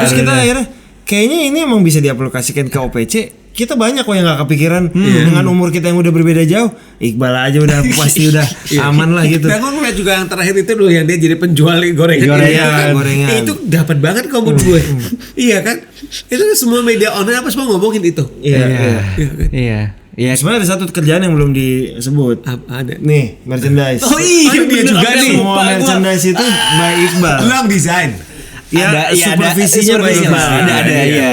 Terus kita akhirnya kayaknya ini emang bisa diaplikasikan ke OPC. Kita banyak kok yang gak kepikiran dengan umur kita yang udah berbeda jauh. Iqbal aja udah pasti udah aman lah gitu. Dan gue ngeliat juga yang terakhir itu dulu yang dia jadi penjual gorengan. Itu dapat banget kalau menurut gue. Iya kan? Itu semua media online apa semua ngomongin itu. Iya. Sebenarnya ada satu kerjaan yang belum disebut. Ada. Nih, merchandise. Oh iya, dia juga nih. Semua merchandise itu by Iqbal. Lu yang desain. Ya, supervisinya by Iqbal.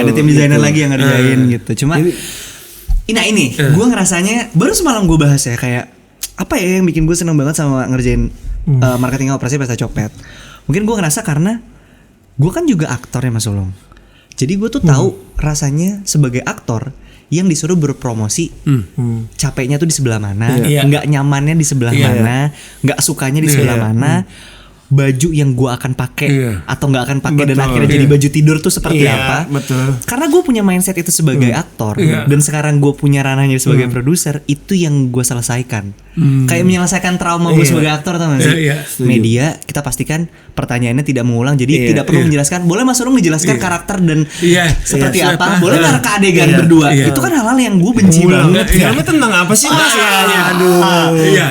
Ada tim desainer lagi yang ngerjain gitu. Cuma ini gue ngerasanya baru semalam gue bahas ya, kayak apa ya yang bikin gue seneng banget sama ngerjain marketing Operasi Pesta Copet. Mungkin gue ngerasa karena gue kan juga aktor ya Mas Ulung. Jadi gue tuh tahu rasanya sebagai aktor yang disuruh berpromosi, capeknya tuh di sebelah mana, nggak nyamannya di sebelah mana, nggak sukanya di sebelah mana, baju yang gue akan pakai atau nggak akan pakai dan akhirnya jadi baju tidur tuh seperti apa. Karena gue punya mindset itu sebagai aktor dan sekarang gue punya ranahnya sebagai produser, itu yang gue selesaikan. Kayak menyelesaikan trauma gue sebagai aktor, tau gak sih? Media kita pastikan pertanyaannya tidak mengulang, jadi tidak perlu menjelaskan. Boleh Mas Urung menjelaskan karakter dan seperti apa. Boleh narka adegan berdua. Itu kan hal-hal yang gue benci banget. Filmnya tentang apa sih Mas?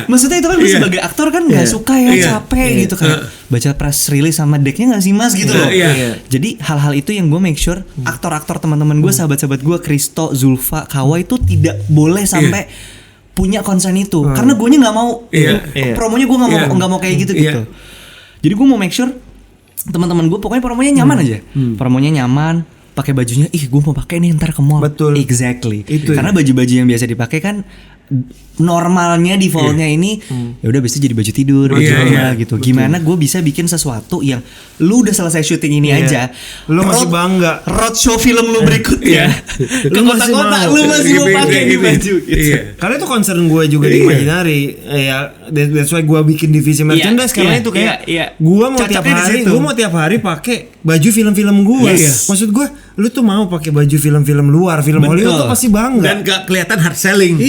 Maksudnya itu kan gue sebagai aktor kan gak suka ya, capek gitu kan. Baca press release sama decknya gak sih Mas gitu loh. Jadi hal-hal itu yang gue make sure aktor-aktor teman-teman gue, sahabat-sahabat gue, Kristo, Zulfa, Kawa itu tidak boleh sampai punya concern itu. Karena gue nggak mau promonya gue nggak mau kayak gitu. Jadi gue mau make sure teman-teman gue pokoknya promonya nyaman aja. Promonya nyaman, pakai bajunya gue mau pakai nih ntar ke mall. Betul. Exactly. Karena baju-baju yang biasa dipakai kan normalnya defaultnya ini ya udah biasa jadi baju tidur, baju gitu. Betul. Gimana gue bisa bikin sesuatu yang lu udah selesai syuting ini aja, lu masih bangga roadshow film lu berikutnya ke kota-kota lu masih mau pakai di baju gitu. Karena itu concern gue juga di Imaginary ya, that's why gue bikin divisi merchandise karena itu kayak gue mau tiap hari pakai baju film-film gue. Maksud gue lu tuh mau pakai baju film-film luar, film Hollywood tuh pasti bangga dan gak kelihatan hard selling.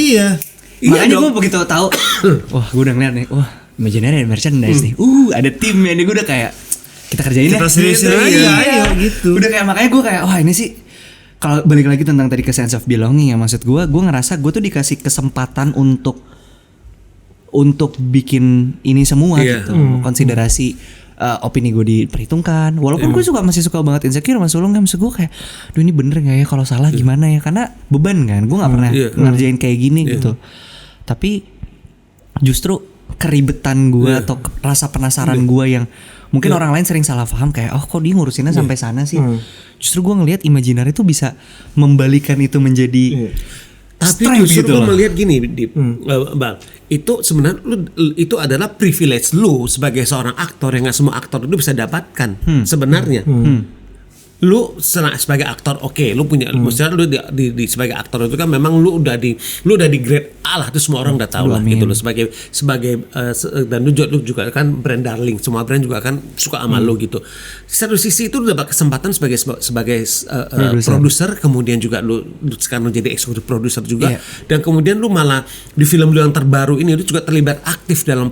Makanya gue begitu tahu, wah gue udah ngeliat nih, wah Imaginary ada merchandise nih, ada timnya nih, gue udah kayak kita kerjain kita serius gitu. Udah kayak makanya gue kayak wah ini sih, kalau balik lagi tentang tadi ke sense of belonging ya, maksud gue ngerasa gue tuh dikasih kesempatan untuk bikin ini semua gitu, konsiderasi opini gue diperhitungkan. Walaupun gue masih suka banget insecure Mas Ulung kan, maksud gue kayak, duh ini bener nggak ya, kalau salah gimana ya, karena beban kan, gue nggak pernah ngerjain kayak gini gitu. Tapi justru keribetan gue atau rasa penasaran gue yang mungkin orang lain sering salah paham kayak, oh kok dia ngurusinnya sampai sana sih. Justru gue ngelihat Imaginary itu bisa membalikan itu menjadi tapi justru gitu gue melihat gini, Bang, itu sebenarnya itu adalah privilege lu sebagai seorang aktor yang nggak semua aktor itu bisa dapatkan sebenarnya. Lu sebagai aktor lu punya, maksudnya lu di sebagai aktor itu kan memang lu udah di grade A lah, itu semua orang udah tahu lah gitu, lu sebagai dan lu juga kan brand darling, semua brand juga kan suka sama lu gitu. Satu sisi itu lu dapat kesempatan sebagai produser, kemudian juga lu sekarang jadi eksekutif produser juga, dan kemudian lu malah di film lu yang terbaru ini lu juga terlibat aktif dalam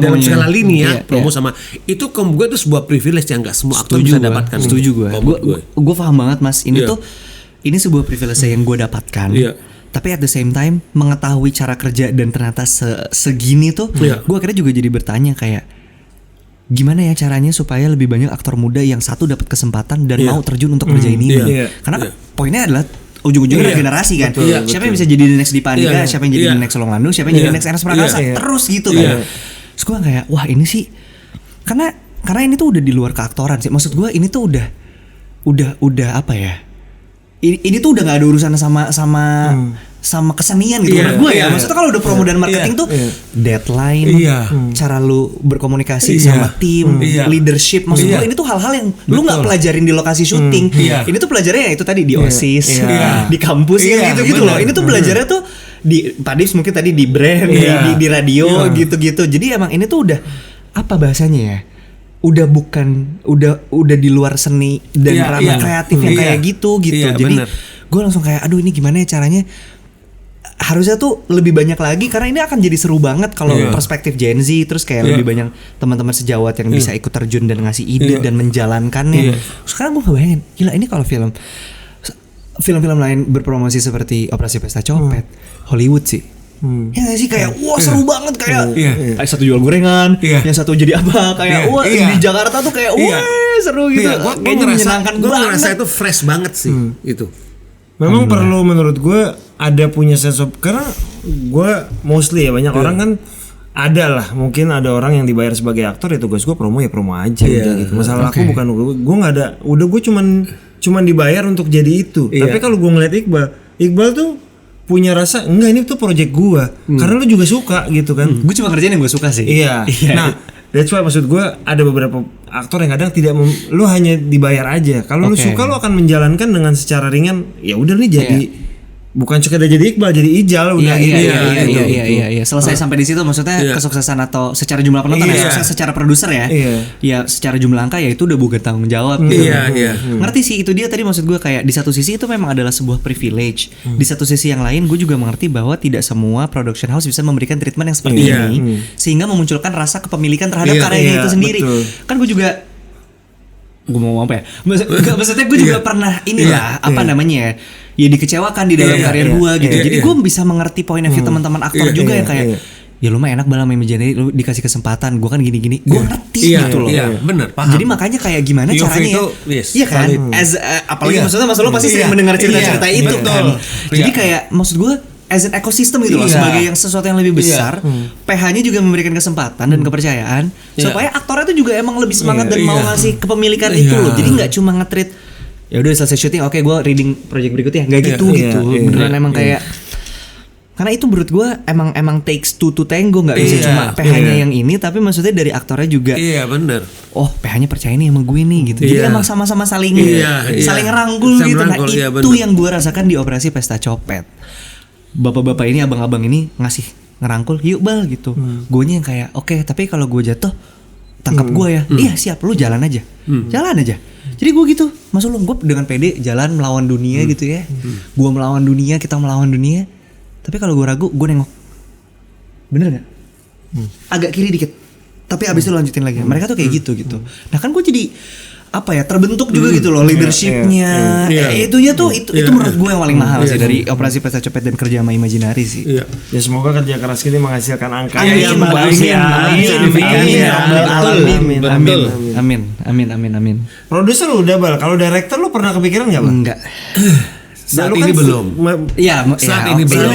dalam segala lini promo sama itu. Gue itu sebuah privilege yang nggak semua aktor bisa dapatkan. Gue paham banget Mas, ini tuh ini sebuah privilege yang gue dapatkan. Tapi at the same time mengetahui cara kerja dan ternyata segini tuh, gue akhirnya juga jadi bertanya kayak gimana ya caranya supaya lebih banyak aktor muda yang satu dapat kesempatan dan mau terjun untuk kerjain ini. Karena poinnya adalah ujung-ujungnya generasi kan. Siapa yang bisa jadi the next Dipa Andika, siapa yang jadi the next Long Landu, siapa yang jadi the next Ernest Prakasa, terus gitu kan. Terus gue kayak wah ini sih karena ini tuh udah di luar keaktoran sih. Maksud gue ini tuh udah apa ya? Ini tuh udah nggak ada urusan sama kesenian gitu menurut gue ya. Maksudnya kalau udah promo dan marketing tuh deadline, cara lu berkomunikasi sama tim, leadership. Maksud gue ini tuh hal-hal yang lu nggak pelajarin di lokasi syuting. Ini tuh pelajarannya itu tadi di OSIS, di kampus gitu loh. Ini tuh belajarnya tuh di Padis mungkin tadi di brand, di radio gitu-gitu. Jadi emang ini tuh udah apa bahasanya ya? Udah di luar seni dan ranah kreatif yang kayak gitu. Jadi gue langsung kayak aduh ini gimana ya caranya, harusnya tuh lebih banyak lagi karena ini akan jadi seru banget kalau perspektif Gen Z, terus kayak lebih banyak teman-teman sejawat yang bisa ikut terjun dan ngasih ide dan menjalankannya. Sekarang gue ngebayangin gila ini kalau film-film lain berpromosi seperti Operasi Pesta Copet, Hollywood sih. Ya gak sih kayak wah seru banget kayak satu jual gorengan, yang satu jadi apa kayak wah di Jakarta tuh kayak wah seru gitu. Gue ngerasa itu fresh banget sih itu. Memang perlu menurut gue ada punya sense of, karena gue mostly ya banyak orang kan ada lah, mungkin ada orang yang dibayar sebagai aktor ya tugas gue promo aja gitu. Masalah aku bukan gue nggak ada, udah gue cuman dibayar untuk jadi itu. Tapi kalau gue ngeliat Iqbal tuh punya rasa enggak ini tuh project gua karena lu juga suka gitu kan. Gue cuma kerjain yang gue suka sih. Nah that's why maksud gua ada beberapa aktor yang kadang tidak lu hanya dibayar aja. Kalau lu suka lu akan menjalankan dengan secara ringan. Ya udah nih jadi bukan sekedar jadi Iqbal, jadi Ijal udah iya. Selesai sampai di situ maksudnya kesuksesan atau secara jumlah penonton ya, sukses secara produser ya. Ya secara jumlah angka ya itu udah bukan tanggung jawab gitu. Ngerti sih itu dia tadi maksud gue kayak di satu sisi itu memang adalah sebuah privilege. Di satu sisi yang lain gue juga mengerti bahwa tidak semua production house bisa memberikan treatment yang seperti ini sehingga memunculkan rasa kepemilikan terhadap karyanya itu sendiri. Kan gue juga mau apa ya? Maksudnya gue juga pernah inilah apa namanya ya dikecewakan di dalam karir gue gitu. Jadi gue bisa mengerti point of view teman-teman aktor juga yang kayak ya lu mah enak banget main Imaginary, lu dikasih kesempatan, gue kan gini-gini, gue ngerti gitu loh. Bener, paham. Jadi makanya kayak gimana caranya iya kan? Apalagi maksudnya Mas lo pasti sering mendengar cerita-cerita itu kan. Jadi kayak maksud gue as an ecosystem gitu loh, sebagai yang sesuatu yang lebih besar, PH-nya juga memberikan kesempatan dan kepercayaan supaya aktornya tuh juga emang lebih semangat dan mau ngasih kepemilikan itu loh. Jadi nggak cuma nge-treat ya udah selesai syuting oke gue reading project berikutnya, nggak gitu. Beneran emang kayak karena itu menurut gue emang takes two to tango, nggak bisa cuma PH-nya yang ini, tapi maksudnya dari aktornya juga bener. Oh PH-nya percaya nih sama gue nih gitu. Jadi emang sama-sama saling ngerangkul gitu. Nah itu yang gue rasakan di Operasi Pesta Copet. Bapak-bapak ini, abang-abang ini ngasih ngerangkul, yuk Bal gitu. Guanya yang kayak oke, tapi kalau gue jatuh tangkap gue ya. Iya siap, lu jalan aja. Jalan aja. Jadi gue gitu, maksud lu gue dengan pede jalan melawan dunia gitu ya. Gue melawan dunia, kita melawan dunia. Tapi kalau gue ragu, gue nengok. Bener gak? Agak kiri dikit. Tapi abis itu lanjutin lagi. Mereka tuh kayak gitu. Nah kan gue jadi apa ya, terbentuk juga gitu loh leadershipnya. Itunya tuh itu menurut gue yang paling mahal sih dari Operasi Pesta Copet dan kerja sama Imaginary sih. Ya semoga kerja keras ini menghasilkan angka yang bagus ya. Amin. Produser udah Bal, kalau director lu pernah kepikiran nggak Bal? Enggak. Saat ini belum. Saat ini belum.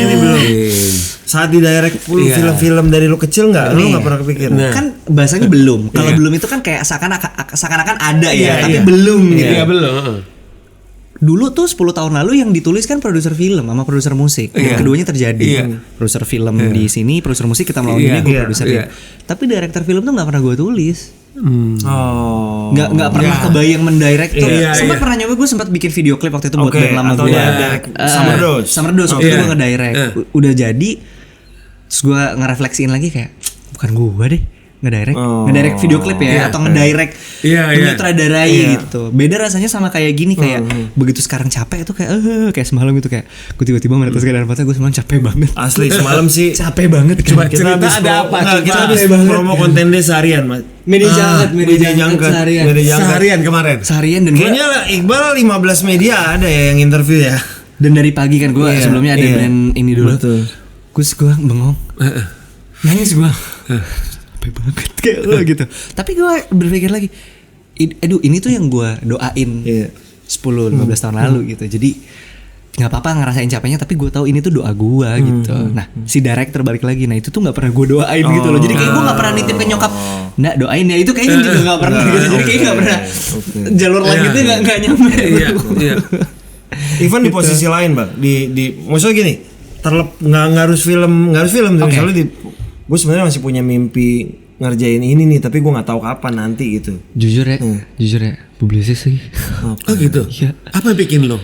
Saat di direct film-film dari lu kecil nggak? Lu nggak pernah kepikiran? Kan bahasanya belum. Kalau belum itu kan kayak seakan-akan ada ya, tapi belum gitu. Iya belum. Dulu tuh 10 tahun lalu yang ditulis kan produser film sama produser musik. Keduanya terjadi. Produser film di sini, produser musik kita melawan ini, gue produser. Tapi director film tuh nggak pernah gue tulis. Nggak pernah kebayang mendirect tuh. Sempat pernah nyoba, gue sempat bikin video klip waktu itu buat band lama gue. Summer Dose waktu itu gue ngedirect. Udah jadi, terus gue ngerefleksiin lagi kayak bukan gue deh ngedirect video klip ya, atau ngedirect menyutradarai gitu. Beda rasanya sama kayak gini, kayak begitu sekarang capek tuh kayak semalam gitu, kayak gue tiba-tiba meneteskan air mata, gue semalam capek banget. Asli semalam sih capek banget. Coba kita habis ada apa? Kita habis promo konten deh seharian, Mas. Media jangkat seharian kemarin. Seharian dan kayaknya Iqbal 15 media ada ya yang interview ya. Dan dari pagi kan gue sebelumnya ada band ini dulu. Betul. Gue bengong. Nangis gue. Capek banget kayak lo gitu. Tapi gue berpikir lagi, aduh ini tuh yang gue doain 10-15 tahun lalu gitu. Jadi nggak apa-apa ngerasain capeknya, tapi gue tahu ini tuh doa gue gitu. Nah si director balik lagi, nah itu tuh nggak pernah gue doain gitu loh. Jadi kayak gue nggak pernah nitip ke nyokap, nggak doain ya, itu kayaknya juga nggak pernah gitu. Jadi kayak nggak pernah jalur langitnya nggak nyampe. Iya. Even di posisi lain bang, di maksudnya gini, nggak harus film, misalnya gue sebenarnya masih punya mimpi ngerjain ini nih, tapi gue nggak tahu kapan nanti gitu. Jujur ya, publisis sih. Oh gitu. Iya. Apa yang bikin lo?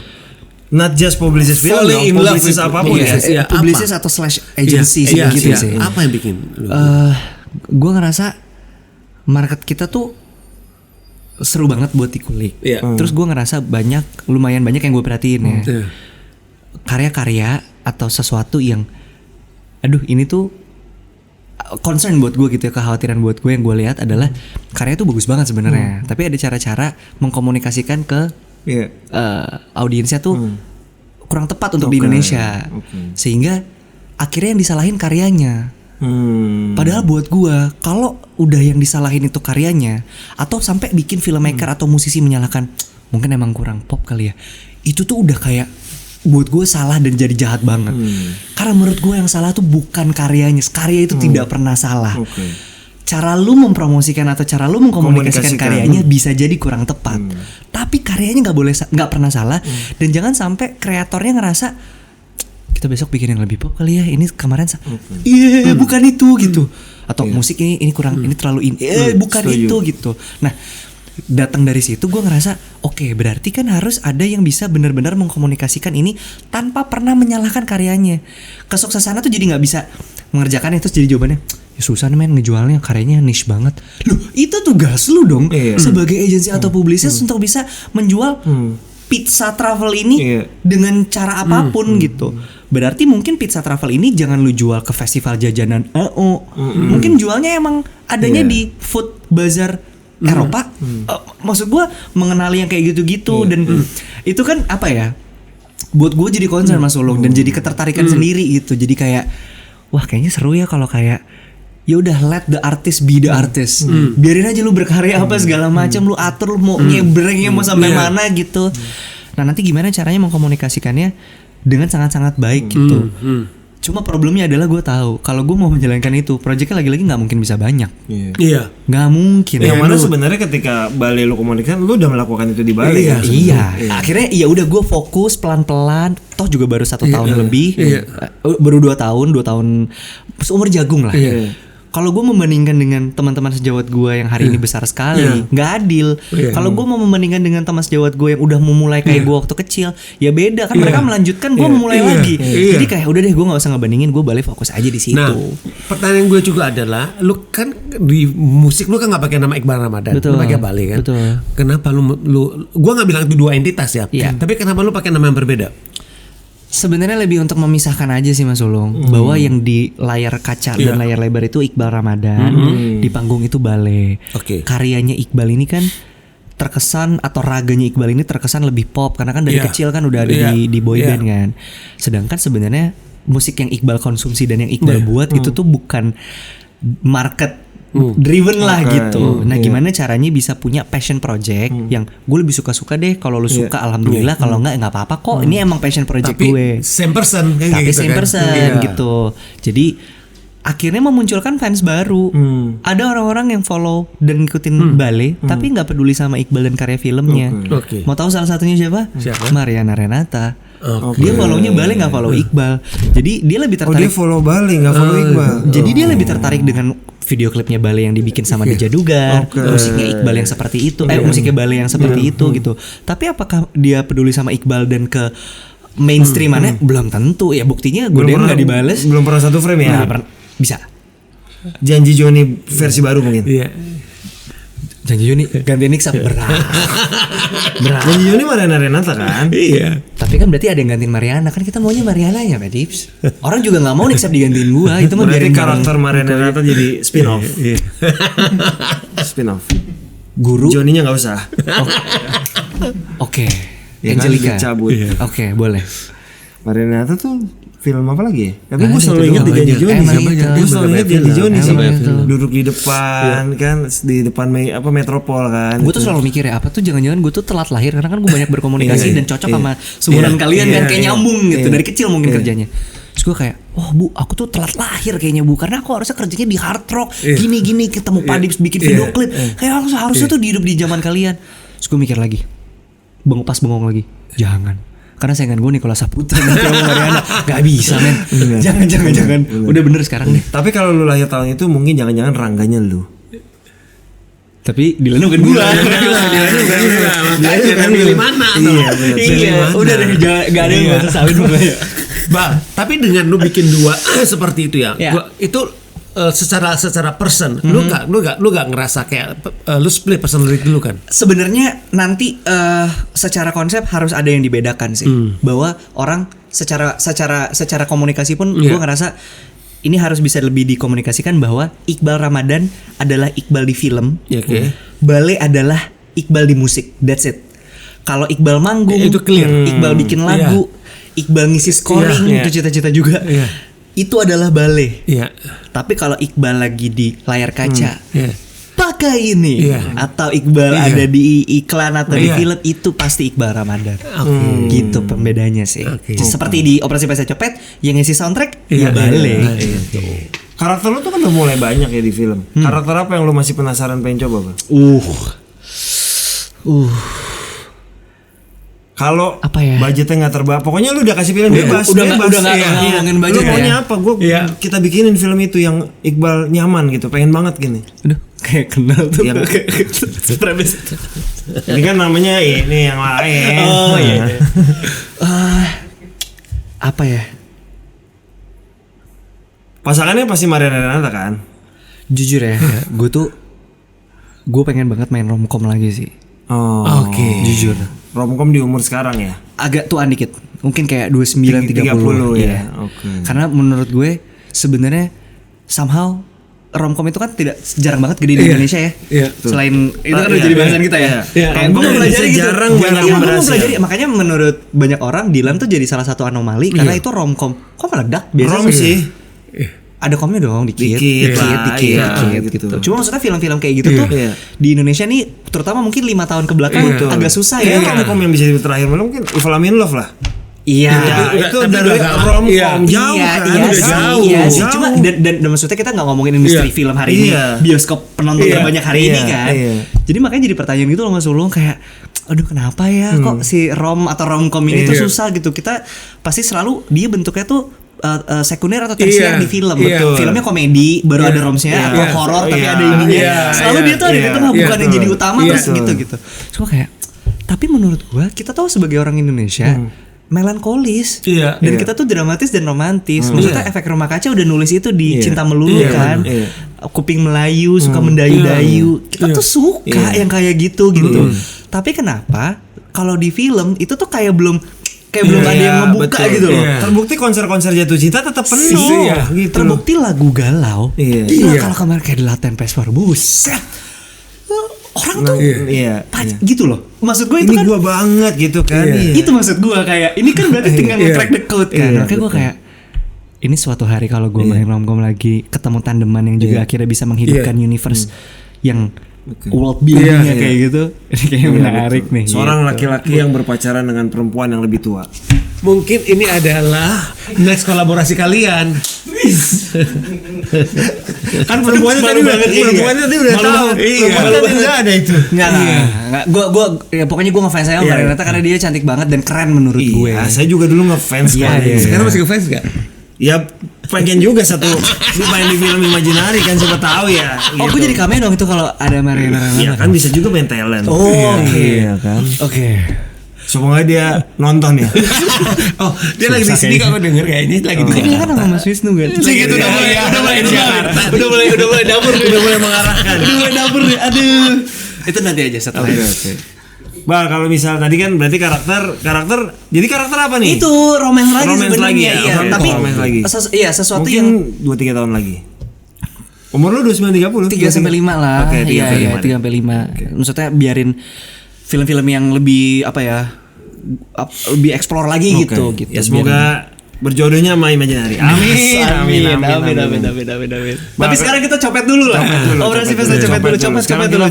Not just publicist film, Falling in love publicist with- apapun Iya. ya. Publicis atau / agency sih gitu sih. Apa yang bikin lo? Gue ngerasa market kita tuh seru banget buat dikulik. Iya. Terus gue ngerasa lumayan banyak yang gue perhatiin ya. Iya. Karya-karya atau sesuatu yang, aduh ini tuh concern buat gue gitu ya, kekhawatiran buat gue yang gue lihat adalah karya tuh bagus banget sebenarnya, tapi ada cara-cara mengkomunikasikan ke audiensnya tuh kurang tepat untuk di Indonesia, sehingga akhirnya yang disalahin karyanya. Padahal buat gua kalau udah yang disalahin itu karyanya, atau sampai bikin filmmaker atau musisi menyalahkan mungkin emang kurang pop kali ya, itu tuh udah kayak buat gue salah dan jadi jahat banget. Karena menurut gue yang salah tuh bukan karyanya, karya itu tidak pernah salah. Cara lu mempromosikan atau cara lu mengkomunikasikan karyanya bisa jadi kurang tepat, tapi karyanya nggak pernah salah. Dan jangan sampai kreatornya ngerasa kita besok bikin yang lebih pop kali ya, ini kemarin bukan itu gitu, atau musik ini kurang, ini terlalu bukan itu gitu. Nah datang dari situ gue ngerasa oke, berarti kan harus ada yang bisa benar-benar mengkomunikasikan ini tanpa pernah menyalahkan karyanya. Kesuksesannya tuh jadi nggak bisa mengerjakan itu, jadi jawabannya ya susah nih men, ngejualnya karyanya niche banget. Loh itu tugas lu dong sebagai agensi atau publisis untuk bisa menjual pizza travel ini dengan cara apapun gitu. Berarti mungkin pizza travel ini jangan lu jual ke festival jajanan mungkin jualnya emang adanya di food bazar Eropa. Maksud gue mengenali yang kayak gitu-gitu dan itu kan apa ya, buat gue jadi concern Mas Ulung dan jadi ketertarikan sendiri gitu. Jadi kayak wah kayaknya seru ya kalau kayak ya udah let the artist be the artist. Biarin aja lu berkarya apa segala macam, lu atur lu mau nyebrangnya mau sampai mana gitu. Nah nanti gimana caranya mengkomunikasikannya dengan sangat-sangat baik gitu. Cuma problemnya adalah gue tahu kalau gue mau menjalankan itu, proyeknya lagi-lagi nggak mungkin bisa banyak. Iya. Nggak mungkin. Yang mana sebenarnya ketika Bali lu komunikasikan, lu udah melakukan itu di Bali kan? Iya. Akhirnya ya udah gue fokus pelan-pelan. Toh juga baru 1 tahun lebih. Baru 2 tahun seumur jagung lah. Kalau gue membandingkan dengan teman-teman sejawat gue yang hari ini besar sekali, nggak adil. Kalau gue mau membandingkan dengan teman sejawat gue yang udah memulai kayak gue waktu kecil, ya beda kan. Mereka melanjutkan, gue memulai lagi. Jadi kayak udah deh, gue nggak usah ngebandingin, gue balik fokus aja di situ. Nah, pertanyaan gue juga adalah, lu kan di musik lu kan nggak pakai nama Iqbal Ramadan, lu pakai Bali kan. Kenapa lu gue nggak bilang itu 2 entitas ya, tapi kenapa lu pakai nama yang berbeda? Sebenarnya lebih untuk memisahkan aja sih Mas Ulung, bahwa yang di layar kaca dan layar lebar itu Iqbal Ramadan, di panggung itu Bale. Karyanya Iqbal ini kan terkesan, atau raganya Iqbal ini terkesan lebih pop karena kan dari kecil kan udah ada di boy band kan. Sedangkan sebenarnya musik yang Iqbal konsumsi dan yang Iqbal buat itu tuh bukan market driven lah gitu. Nah gimana caranya bisa punya passion project yang gue lebih suka-suka deh. Kalau lu suka alhamdulillah, kalau enggak nggak apa-apa kok. Ini emang passion project tapi gue. Same person kan, Tapi gitu same kan? person gitu. Jadi akhirnya memunculkan fans baru. Ada orang-orang yang follow dan ngikutin Bale, tapi nggak peduli sama Iqbal dan karya filmnya. Mau tahu salah satunya siapa? Mariana Renata. Dia follownya Bale, nggak follow Iqbal. Jadi dia lebih tertarik. dia follow Bale, nggak follow Iqbal. Jadi dia lebih tertarik dengan video klipnya Bale yang dibikin sama Deja Dugan, musiknya Iqbal yang seperti itu, musiknya Bale yang seperti itu gitu. Tapi apakah dia peduli sama Iqbal dan ke mainstreamannya? Belum tentu ya. Buktinya gue nggak dibales. Belum pernah satu frame ya. Bisa. Janji Joni versi baru mungkin. Janji Joni ganti Nix berat. Janji Joni Mariana Renata kan? Iya. Tapi kan berarti ada yang gantiin Mariana, kan kita maunya Mariana ya, Pak Dips. Orang juga nggak mau Nix digantiin gua. Itu mah Berarti biarin karakter Mariana Renata jadi spin off. Spin off. Guru. Joninya nggak usah. Oke. Ya kan, Angelica. dicabut. Oke, boleh. Maria Renata tuh film apa lagi ya? Tapi Nggak gue ada, selalu itu ingat doang. Janji Joni Emang sih. itu. Gue selalu ingat Janji Joni sih. Emang itu. Duduk di depan kan, di depan metropol kan. Gue tuh selalu mikir ya apa tuh jangan-jangan gue tuh telat lahir karena kan gue banyak berkomunikasi dan cocok sama seumuran kalian kan kayak nyambung gitu dari kecil mungkin kerjanya. Terus gue kayak, oh bu, aku tuh telat lahir kayaknya bu, karena aku harusnya kerjanya di hard rock, gini-gini ketemu Padips bikin video klip, kayak harusnya tuh hidup di zaman kalian. Terus gue mikir lagi, bengong lagi, jangan. Karena saingan gue Nicholas Saputra dan Theo Mariana gak bisa men. Jangan. Udah bener sekarang nih. Tapi kalau lu lahir tahun itu mungkin jangan-jangan rangganya lu. Tapi Dylan bukan gue. Makanya kan milih mana? Iya, udah deh gak ada yang bahasa sawit pokoknya. Bang, tapi dengan lu bikin dua seperti itu ya, Ya. itu secara person, lu gak ngerasa kayak lu split personality dulu kan? Sebenarnya nanti secara konsep harus ada yang dibedakan sih. Bahwa orang secara komunikasi pun gue ngerasa ini harus bisa lebih dikomunikasikan bahwa Iqbal Ramadan adalah Iqbal di film. Oke. Bale adalah Iqbal di musik. That's it. Kalau Iqbal manggung, Itu clear. Iqbal bikin lagu, Iqbal ngisi scoring, itu cita-cita juga. Itu adalah Bale. Iya. Tapi kalau Iqbal lagi di layar kaca, Iya. pakai ini, atau Iqbal ada di iklan atau di film, itu pasti Iqbal Ramadan. Gitu pembedanya sih. Seperti di Operasi Pesta Copet yang ngisi soundtrack, ya Bale. Karakter lu tuh kan udah mulai banyak ya di film. Karakter apa yang lu masih penasaran pengen coba, Bang? Kalau Apa ya? budgetnya nggak terbatas, pokoknya lu udah kasih pilihan bebas. udah bebas. nggak ngomongin budget Lu maunya ya? apa? Kita bikinin film itu yang Iqbal nyaman gitu, pengen banget gini. Aduh, kayak kenal tuh. Yang- Premis. Ini kan namanya ini yang lain. Oh iya. Apa ya? Pasangannya pasti Maria Renata kan? Jujur ya, gue pengen banget main romcom lagi sih. Oh. Oke. Jujur. Romcom di umur sekarang ya? Agak tuaan dikit. Mungkin kayak 29 30 ya. Iya. Oke. Karena menurut gue sebenarnya somehow romcom itu kan tidak jarang banget gede di Indonesia ya. Iya. Selain itu kan udah Iya, jadi bahasan iya. kita ya. Iya. Kayak gue Romcom mau pelajari gitu. jarang banyak Iya, yang gue mau berhasil. pelajari. Makanya menurut banyak orang Dylan tuh jadi salah satu anomali karena itu romcom. Kok meledak? Biasa Rom sih. ada komnya dong dikit Dikit lah, iya, gitu. gitu. Cuma maksudnya film-film kayak gitu tuh Iya. di Indonesia nih terutama mungkin 5 tahun ke belakang agak susah ya. Iya, romcom yang bisa di terakhir malam mungkin If I'm in Love lah. Iya. Ya, itu tapi dari udah romcom iya. jauh kan. Iya Udah sih, jauh. iya sih. Jauh. Cuma dan maksudnya kita nggak ngomongin industri film hari ini, Iya. bioskop penonton terbanyak hari ini Iya, kan. iya. Jadi makanya jadi pertanyaan gitu loh Mas Ulung kayak, aduh kenapa ya kok si rom atau romcom ini tuh susah gitu. Kita pasti selalu dia bentuknya tuh sekunder atau tersier di film. Betul. Filmnya komedi, baru ada romsnya atau horor tapi ada ininya. Selalu dia tuh ada di tengah bukan yang jadi utama terus gitu. Terus gua kayak, tapi menurut gua kita tahu sebagai orang Indonesia melankolis dan kita tuh dramatis dan romantis. Maksudnya efek rumah kaca udah nulis itu di Cinta Melulu kan. Kuping Melayu suka mendayu-dayu. Kita tuh suka yang kayak gitu. Tapi kenapa kalau di film itu tuh kayak belum ada yang ngebuka gitu loh. Terbukti konser-konser jatuh cinta tetap penuh gitu. Terbukti lagu galau. Iya. Kalau kemarin kayak The Latin Passport, buset. Orang tuh gitu loh. Maksud gue itu Ini kan gua banget gitu kan. Iya. itu maksud gue kayak ini kan berarti tinggal nge-crack the code kan. Makanya gue kayak ini suatu hari kalau gue main romcom lagi ketemu tandeman yang juga akhirnya bisa menghidupkan universe yang world buildingnya kayak gitu, ini kayaknya menarik nih. Seorang gitu. laki-laki yang berpacaran dengan perempuan yang lebih tua. Mungkin ini adalah next kolaborasi kalian. Kan perempuannya tadi udah tahu. Perempuannya tadi udah ada itu. Enggak. Gue ya pokoknya gue ngefans sama Maria Renata karena dia cantik banget dan keren menurut gue. Iya, saya juga dulu ngefans Iya, kali. iya. Sekarang masih ngefans gak? Ya pengen juga satu main di film Imaginary kan siapa tahu ya. Oh, gue jadi cameo dong itu kalau ada Maria Renata. Iya kan bisa juga main talent. Oh, oke. Iya kan. Oke. Semoga dia nonton ya. Oh, dia lagi di sini kalau denger kayaknya lagi di Kok dia kan sama Mas Wisnu kan? Gitu udah mulai dapur, Udah mulai mengarahkan. Udah mulai dapur nih. Aduh. Itu nanti aja setelah itu. Oke. Bah, kalau misal tadi kan berarti karakter jadi karakter apa nih? Itu romance lagi Romance sebenarnya. lagi ya? Iya, Oke, tapi romance lagi. sesuatu mungkin yang 2-3 tahun lagi. Umur lu 29 30? 3 sampai 5 lah. Oke, 3 Iya, sampai 5. 3 sampai 5. Maksudnya biarin film-film yang lebih apa ya? lebih explore lagi Oke. gitu. Ya semoga berjodohnya sama Imaginary. Amin. Tapi sekarang kita copet dulu lah. Operasi Pesta Copet dulu,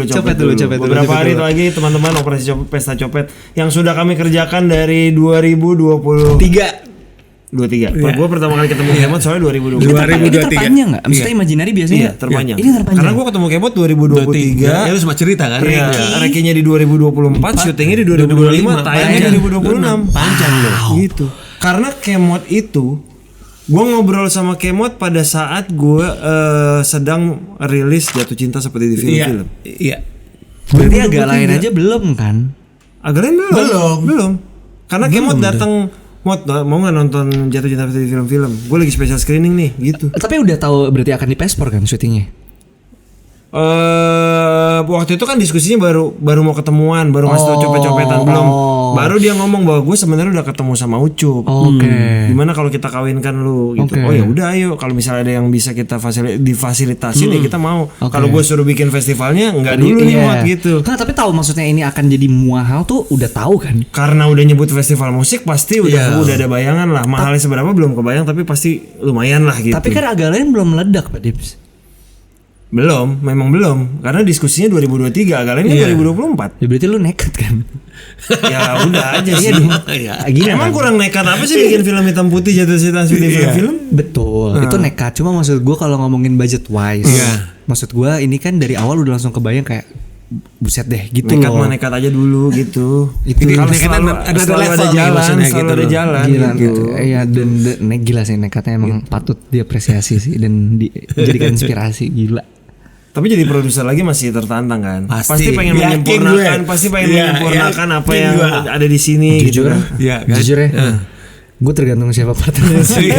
copet dulu. Beberapa hari lagi teman-teman Operasi Pesta Copet yang sudah kami kerjakan dari 2023. 23. Gue pertama kali ketemu Kemot soalnya 2020. Ini terpanjang nggak? Maksudnya Imaginary biasanya Iya, terpanjang. Ini terpanjang. Karena gue ketemu Kemot 2023. Ya lu sempat cerita kan? Iya, rekinya di 2024, syutingnya di 2025, tayangnya di 2026. Panjang loh. Gitu. Karena Kemot itu, gue ngobrol sama Kemot pada saat gue sedang rilis Jatuh Cinta Seperti di Film-Film. Iya. Berarti agak lain aja belum kan? Agak lain belum. Karena Kemot datang, mau nggak nonton Jatuh Cinta Seperti di Film-Film? Gue lagi special screening nih, gitu. Tapi udah tahu berarti akan di Pespor kan syutingnya? Waktu itu kan diskusinya baru mau ketemuan, baru ngasih tau copet-copetan belum. Baru dia ngomong bahwa gue sebenarnya udah ketemu sama Ucup. Gimana kalau kita kawinkan lu gitu. Oh ya udah ayo, kalau misalnya ada yang bisa kita difasilitasin ya kita mau. Kalau gue suruh bikin festivalnya enggak dulu nih Mot gitu. Nah, tapi tahu maksudnya ini akan jadi mahal tuh udah tahu kan? Karena udah nyebut festival musik pasti udah ada bayangan lah. Mahalnya seberapa belum kebayang tapi pasti lumayan lah gitu. Tapi kan agak lain belum meledak Pak Dips. Memang belum. Karena diskusinya 2023, agak lain kan 2024. Ya berarti lu nekat kan? Ya udah aja sih. Gila Emang kan? kurang nekat apa sih bikin film hitam putih Jatuh Cinta di film-film? Betul, itu nekat. Cuma maksud gue kalau ngomongin budget wise, maksud gue ini kan dari awal udah langsung kebayang kayak buset deh gitu Nekat loh. mah nekat aja dulu gitu. Itu Kalau nekat selalu ada selalu level ada nih jalan, maksudnya selalu gitu ada loh. jalan Gila gitu. Iya dan gila sih nekatnya emang patut diapresiasi sih dan dijadikan inspirasi gila. Tapi jadi produser lagi masih tertantang kan. Pasti. pengen Yakin menyempurnakan, gue. pasti pengen Iya, menyempurnakan apa yakin yang gue. ada di sini gitu Jujur, kan. Iya kan? jujur ya. Gue tergantung siapa partnernya sih.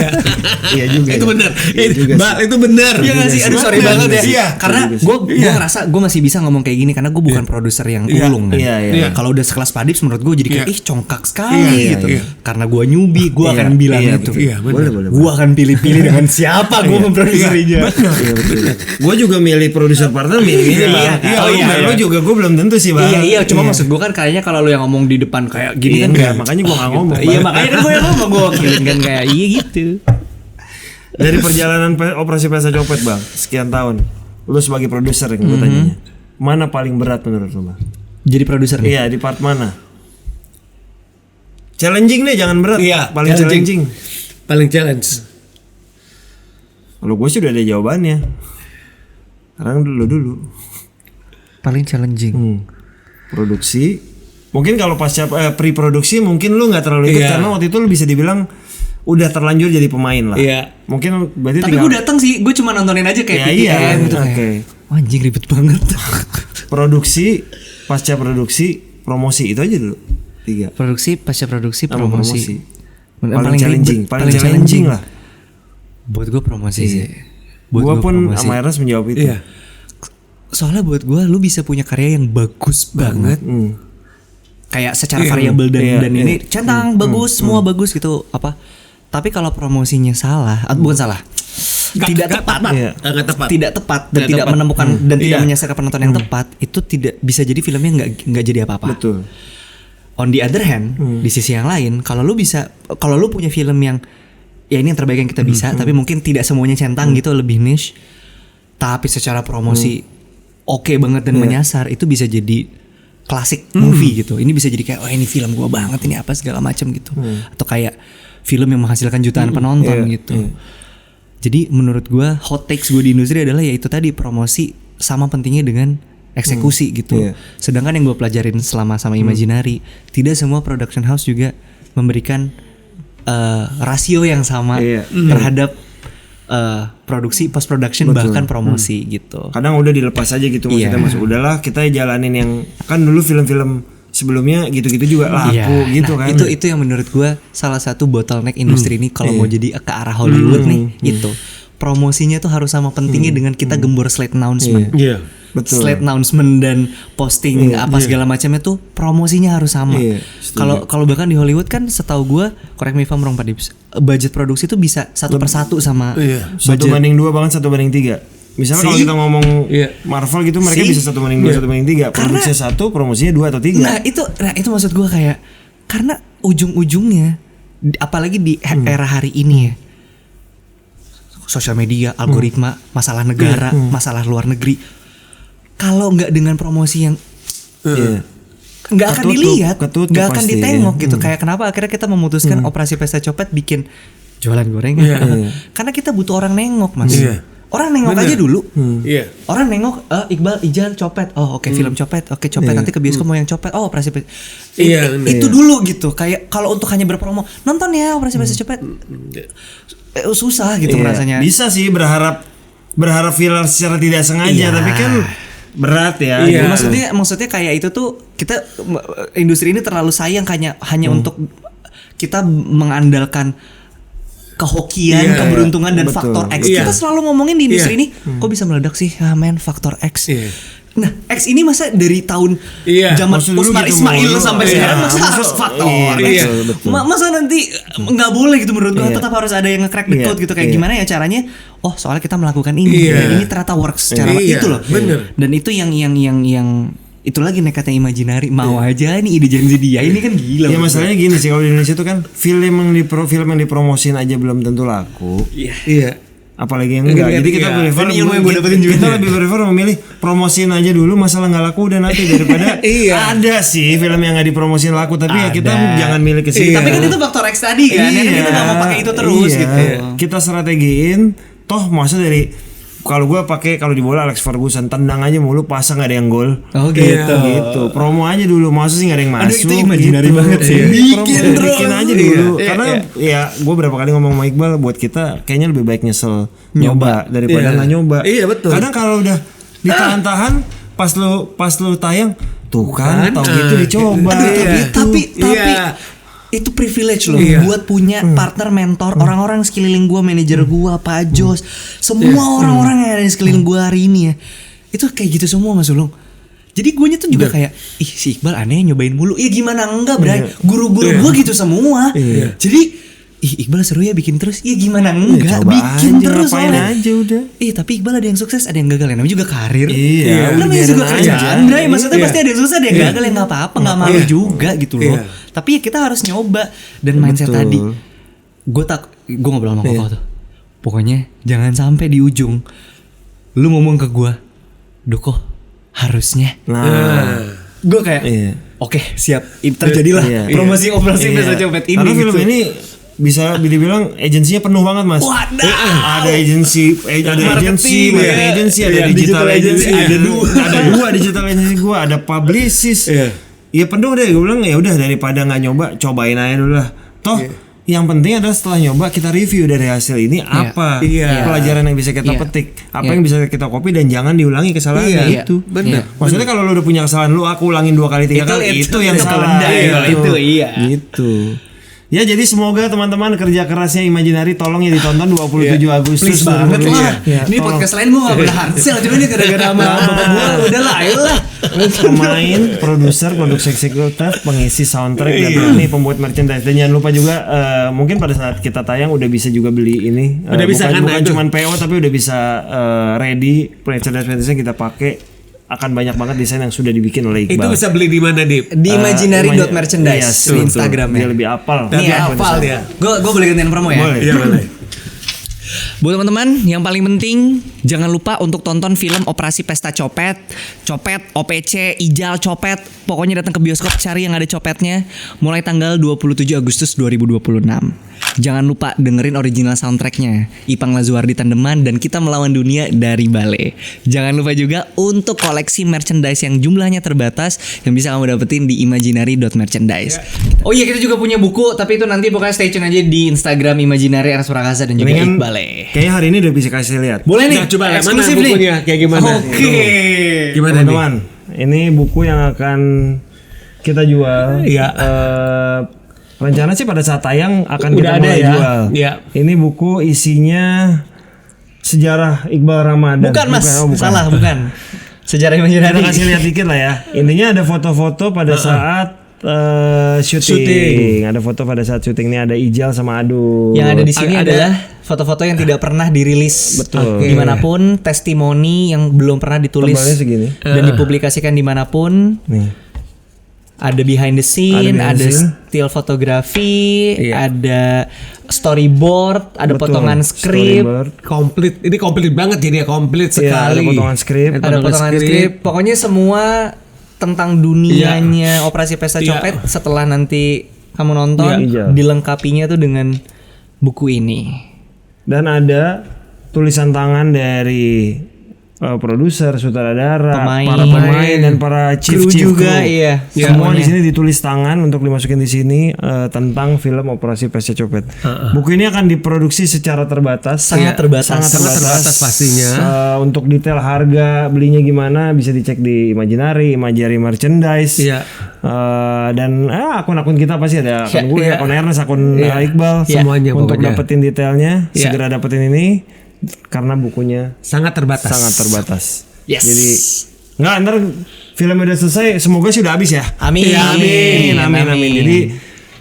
Iya juga. Itu ya. benar. juga Itu benar. Iya gak sih? Aduh sorry banget ya. Iya. Karena gue ngerasa gue masih bisa ngomong kayak gini karena gue bukan produser yang ulung kan. Iya. Kalau udah sekelas Padips menurut gue jadi kayak Iya, congkak sekali gitu. iya. Karena gue newbie, gue akan bilang itu. Iya, Boleh. Gue akan pilih-pilih dengan siapa gue memprodukserinya. Iya betul. Gue juga milih produser partner milih Bang. Lo juga gue belum tentu sih Bang. Iya, cuma maksud gue kan kayaknya kalau lu yang ngomong di depan kayak gini kan Enggak, makanya gue gak ngomong. Iya Bang. makanya kan gue yang ngomong gue wakilin kan kayak iya gitu. Dari perjalanan Operasi Pesta Copet Bang, sekian tahun. Lu sebagai produser yang gue tanyanya. Mana paling berat menurut lu Bang? Jadi produser nih. Iya, di part mana? Challenging deh, jangan berat. Iya, paling challenging. Paling challenge. Kalau gue sih udah ada jawabannya. Sekarang dulu. Paling challenging. Produksi. Mungkin kalau pasca pre-produksi mungkin lu nggak terlalu ikut karena waktu itu lu bisa dibilang udah terlanjur jadi pemain lah. Iya. Mungkin berarti Tapi gue datang sih, gue cuma nontonin aja kayak iya, gitu oke. kayak. Wah, anjing ribet banget. Produksi, pasca produksi, promosi itu aja dulu. 3. Produksi, pasca produksi, Sama promosi. Paling challenging, ribet, paling challenging lah. Buat gue promosi sih. Gua gua pun promosi. sama Ernest menjawab itu. Iya. Soalnya buat gue lu bisa punya karya yang bagus banget. Kayak secara variabel dan ini centang bagus, semua bagus gitu apa. Tapi kalau promosinya salah, bukan salah. Tidak tepat. Iya. Nggak tepat. Tidak tepat dan Tidak tidak tepat. menemukan dan tidak Iya. menyelesaikan penonton yang tepat, itu tidak bisa jadi filmnya nggak jadi apa-apa. Betul. On the other hand, di sisi yang lain, kalau lu punya film yang ya ini yang terbaik yang kita bisa, tapi mungkin tidak semuanya centang gitu, lebih niche, tapi secara promosi oke banget dan menyasar, itu bisa jadi klasik movie gitu. Ini bisa jadi kayak oh ini film gua banget, ini apa segala macam gitu. Atau kayak film yang menghasilkan jutaan penonton gitu. Jadi menurut gua hot takes gue di industri adalah ya itu tadi, promosi sama pentingnya dengan eksekusi gitu. Sedangkan yang gue pelajarin selama sama Imaginary, tidak semua production house juga memberikan rasio yang sama terhadap produksi, post production, bahkan promosi gitu. Kadang udah dilepas aja gitu maksudnya Mas. Udahlah kita jalanin yang kan dulu film-film sebelumnya gitu-gitu juga laku gitu Nah, kan. itu yang menurut gue salah satu bottleneck industri ini kalau mau jadi ke arah Hollywood nih itu. Promosinya tuh harus sama pentingnya dengan kita gembor slate announcement. Iya. Betul. Slate announcement dan posting apa segala macamnya tuh promosinya harus sama. Kalau bahkan di Hollywood kan setahu gue, correct me if I'm wrong Pak Dips, budget produksi tuh bisa 1/1 sama 1/2 bahkan 1/3. Misalnya kalau kita ngomong Marvel gitu mereka bisa 1/2, 1/3. Produksinya 1, promosinya 2 atau 3. Nah itu maksud gue kayak Karena ujung-ujungnya apalagi di era hari ini ya, sosial media, algoritma, masalah negara, masalah luar negeri. Kalau nggak dengan promosi yang nggak akan dilihat, nggak akan ditengok gitu. Kayak kenapa akhirnya kita memutuskan Operasi Pesta Copet bikin jualan gorengan? Karena kita butuh orang nengok, Mas. Orang nengok aja dulu. Orang nengok Iqbal, Ijal copet. Oh oke, film copet. Oke, copet. Nanti ke bioskop mau yang copet. Oh, Operasi Pesta. Itu dulu gitu. Kayak kalau untuk hanya berpromo, nonton ya Operasi Pesta Copet. Susah gitu rasanya. Bisa sih berharap filler secara tidak sengaja, tapi kan berat ya. Maksudnya kayak itu tuh kita industri ini terlalu sayang hanya untuk kita mengandalkan kehokian, keberuntungan dan faktor X. Kita selalu ngomongin di industri ini, kok bisa meledak sih? Men, faktor X. Nah, X ini masa dari tahun zaman Usmar Ismail sampai sekarang masa harus faktor X? Masa nanti nggak boleh gitu menurut gua, tetap harus ada yang nge-crack the code gitu. Kayak gimana ya caranya? Oh, soalnya kita melakukan ini dan ini ternyata works secara itu loh. Bener. Dan itu yang itu lagi nekatnya Imaginary. Mau aja nih ide janji dia ini kan gila. Ya masalahnya gini sih, kalau di Indonesia itu kan film yang dipromosin aja belum tentu laku. Apalagi yang enggak. Jadi kita prefer ilmu yang gue dapetin juga. Kita lebih prefer memilih promosiin aja dulu, masalah nggak laku udah nanti daripada ada sih film yang nggak dipromosin laku tapi ya kita jangan milih ke situ. Tapi kan itu faktor X tadi kan. Kita nggak mau pakai itu terus gitu. Kita strategiin toh masa dari kalau di bola Alex Ferguson tendang aja mulu pasang nggak ada yang gol. Oh gitu. Promo aja dulu, masa sih nggak ada yang masuk. Itu Imaginary banget sih. Bikin aja dulu. Karena ya gue berapa kali ngomong sama Iqbal, buat kita kayaknya lebih baik nyesel nyoba daripada nggak nyoba. Iya betul. Kadang kalau udah ditahan-tahan pas lu tayang tuh kan tau gitu dicoba. Tapi itu privilege loh buat punya partner mentor, orang-orang sekeliling gua, manajer gua, Pak Jos, semua orang-orang yang ada di sekeliling gua hari ini ya. Itu kayak gitu semua Mas Ulung. Jadi guanya tuh juga kayak si Iqbal aneh nyobain mulu. Iya gimana enggak, Bray? Guru-guru gua gitu semua. Jadi Iqbal seru ya bikin terus. Iya gimana enggak, bikin aja, terus aja udah. Tapi Iqbal ada yang sukses, ada yang gagal. Namanya juga karir. Namanya juga kerjaan, Bray. Maksudnya pasti ada yang sukses, ada yang gagal, yang enggak apa-apa, enggak malu juga gitu loh. Tapi ya kita harus nyoba. Dan mindset tadi, gue ngobrol sama Koko tuh, pokoknya jangan sampai di ujung lu ngomong ke gue, Doko harusnya. Gue kayak oke, siap. Terjadilah promosi Operasi Pesta Copet ini. Karena film ini bisa dibilang agensinya penuh banget Mas. Ada agensi, ada digital agency, ada dua digital agency gua, ada publicist. Iya penuh deh, gue bilang ya udah daripada nggak nyoba, cobain aja dulu lah. Toh yang penting adalah setelah nyoba kita review dari hasil ini apa pelajaran yang bisa kita petik, apa yang bisa kita copy dan jangan diulangi kesalahan itu. Benar. Maksudnya kalau lu udah punya kesalahan aku ulangin 2 kali 3 kali itu yang salah. Gitu. Ya jadi semoga teman-teman kerja kerasnya Imaginary tolong ya ditonton 27 Agustus. Please banget lah. Ini podcast lain gue gak pernah hasil, cuma ini gara-gara sama bapak gue udah lah, ayolah. Pemain, produser, produksi eksekutif, pengisi soundtrack dan ini pembuat merchandise. Dan jangan lupa juga mungkin pada saat kita tayang udah bisa juga beli ini. Udah bisa bukan cuma PO tapi udah bisa ready merchandise yang kita pakai. Akan banyak banget desain yang sudah dibikin oleh Iqbal. Itu bisa beli di mana, Dip? Di imaginary.merchandise di Instagram ya. Dia lebih apal. Apal dia. Gue boleh gantian promo ya? Boleh. Iya, boleh. Buat teman-teman, yang paling penting jangan lupa untuk tonton film Operasi Pesta Copet, OPC, Ijal Copet. Pokoknya datang ke bioskop cari yang ada copetnya mulai tanggal 27 Agustus 2026. Jangan lupa dengerin original soundtracknya Ipang Lazuardi Tandeman dan Kita Melawan Dunia dari Bale. Jangan lupa juga untuk koleksi merchandise yang jumlahnya terbatas yang bisa kamu dapetin di imaginary.merchandise. Oh iya, kita juga punya buku, tapi itu nanti pokoknya stay tune aja di Instagram Imaginary Aras Prakasa dan juga Iqbal. Kayaknya hari ini udah bisa kasih lihat. Boleh nih, coba eksklusif mana bukunya kayak gimana? Oke. Gimana teman-teman? Ini buku yang akan kita jual. Rencana sih pada saat tayang akan kita mulai jual. Ini buku isinya sejarah Iqbal Ramadan. Bukan Mas, salah bukan. Sejarah Imaginary. Kita kasih lihat dikit lah ya. Intinya ada foto-foto pada saat syuting. Ada foto pada saat syuting, ini ada Ijal sama Adu. Yang ada di sini adalah foto-foto yang tidak pernah dirilis. Betul. Dimanapun, testimoni yang belum pernah ditulis segini. dan dipublikasikan dimanapun. Nih. Ada behind the scene, Ada behind ada the scene. still fotografi, Iya. ada storyboard, ada Betul, potongan skrip, storyboard. Komplit. Ini komplit banget jadi ya, komplit Iya, sekali. ada potongan skrip. ada potongan skrip. Pokoknya semua tentang dunianya Operasi Pesta Iya. Copet setelah nanti kamu nonton Iya. dilengkapinya tuh dengan buku ini. Dan ada tulisan tangan dari produser, sutradara, Pemain. para pemain dan para Kru chief juga, kru. iya. Semua Semuanya. di sini ditulis tangan untuk dimasukin di sini tentang film Operasi Pesta Copet. Buku ini akan diproduksi secara terbatas. Sangat terbatas. Sangat terbatas pastinya. Untuk detail harga belinya gimana bisa dicek di Imaginary merchandise. Iya. Dan akun-akun kita pasti ada akun gue, Iya. akun Ernest, akun Iqbal, Semuanya untuk pokoknya. dapetin detailnya. Iya. Segera dapetin ini karena bukunya Sangat terbatas. sangat terbatas. Yes. Jadi nggak, ntar film udah selesai, semoga sih udah habis ya. Amin. Iya, amin. Jadi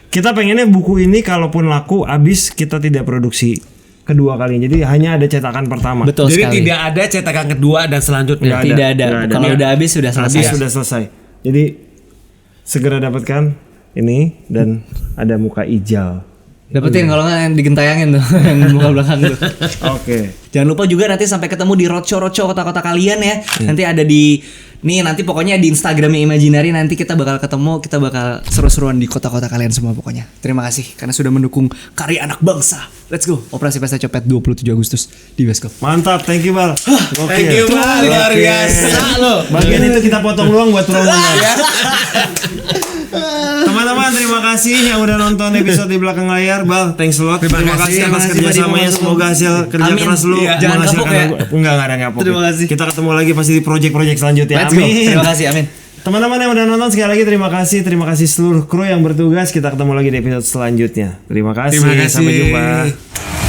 kita pengennya buku ini kalaupun laku habis, kita tidak produksi kedua kali. Jadi hanya ada cetakan pertama. Betul Jadi sekali. tidak ada cetakan kedua dan selanjutnya. Nggak Tidak ada. nggak ada. Kalau Nggak. udah habis sudah selesai. Habis sudah selesai. Jadi segera dapatkan ini dan ada muka ijal. Dapetin kalau nggak yang digentayangin tuh yang muka belakang tuh. Oke. Jangan lupa juga nanti sampai ketemu di roadshow kota-kota kalian ya. Nanti ada di nanti pokoknya di Instagramnya Imaginary nanti kita bakal ketemu, kita bakal seru-seruan di kota-kota kalian semua pokoknya. Terima kasih karena sudah mendukung karya anak bangsa. Let's go. Operasi Pesta Copet 27 Agustus di bioskop. Mantap, thank you Bal. Thank you, Bal. Luar biasa lo. Bagian itu kita potong doang buat promo ya. Teman-teman, terima kasih yang udah nonton episode di belakang layar. Bal, thanks a lot. Terima kasih atas kerjasamanya. Semoga hasil kerja Amin. keras lu Iya. Jangan menghasilkan. kapok ya. Enggak ada ngapok. Terima kasih. Kita ketemu lagi pasti di project-project selanjutnya. Let's go. Amin. Terima kasih, amin. Teman-teman yang udah nonton sekali lagi terima kasih seluruh kru yang bertugas. Kita ketemu lagi di episode selanjutnya. Terima kasih. Terima kasih. Sampai jumpa.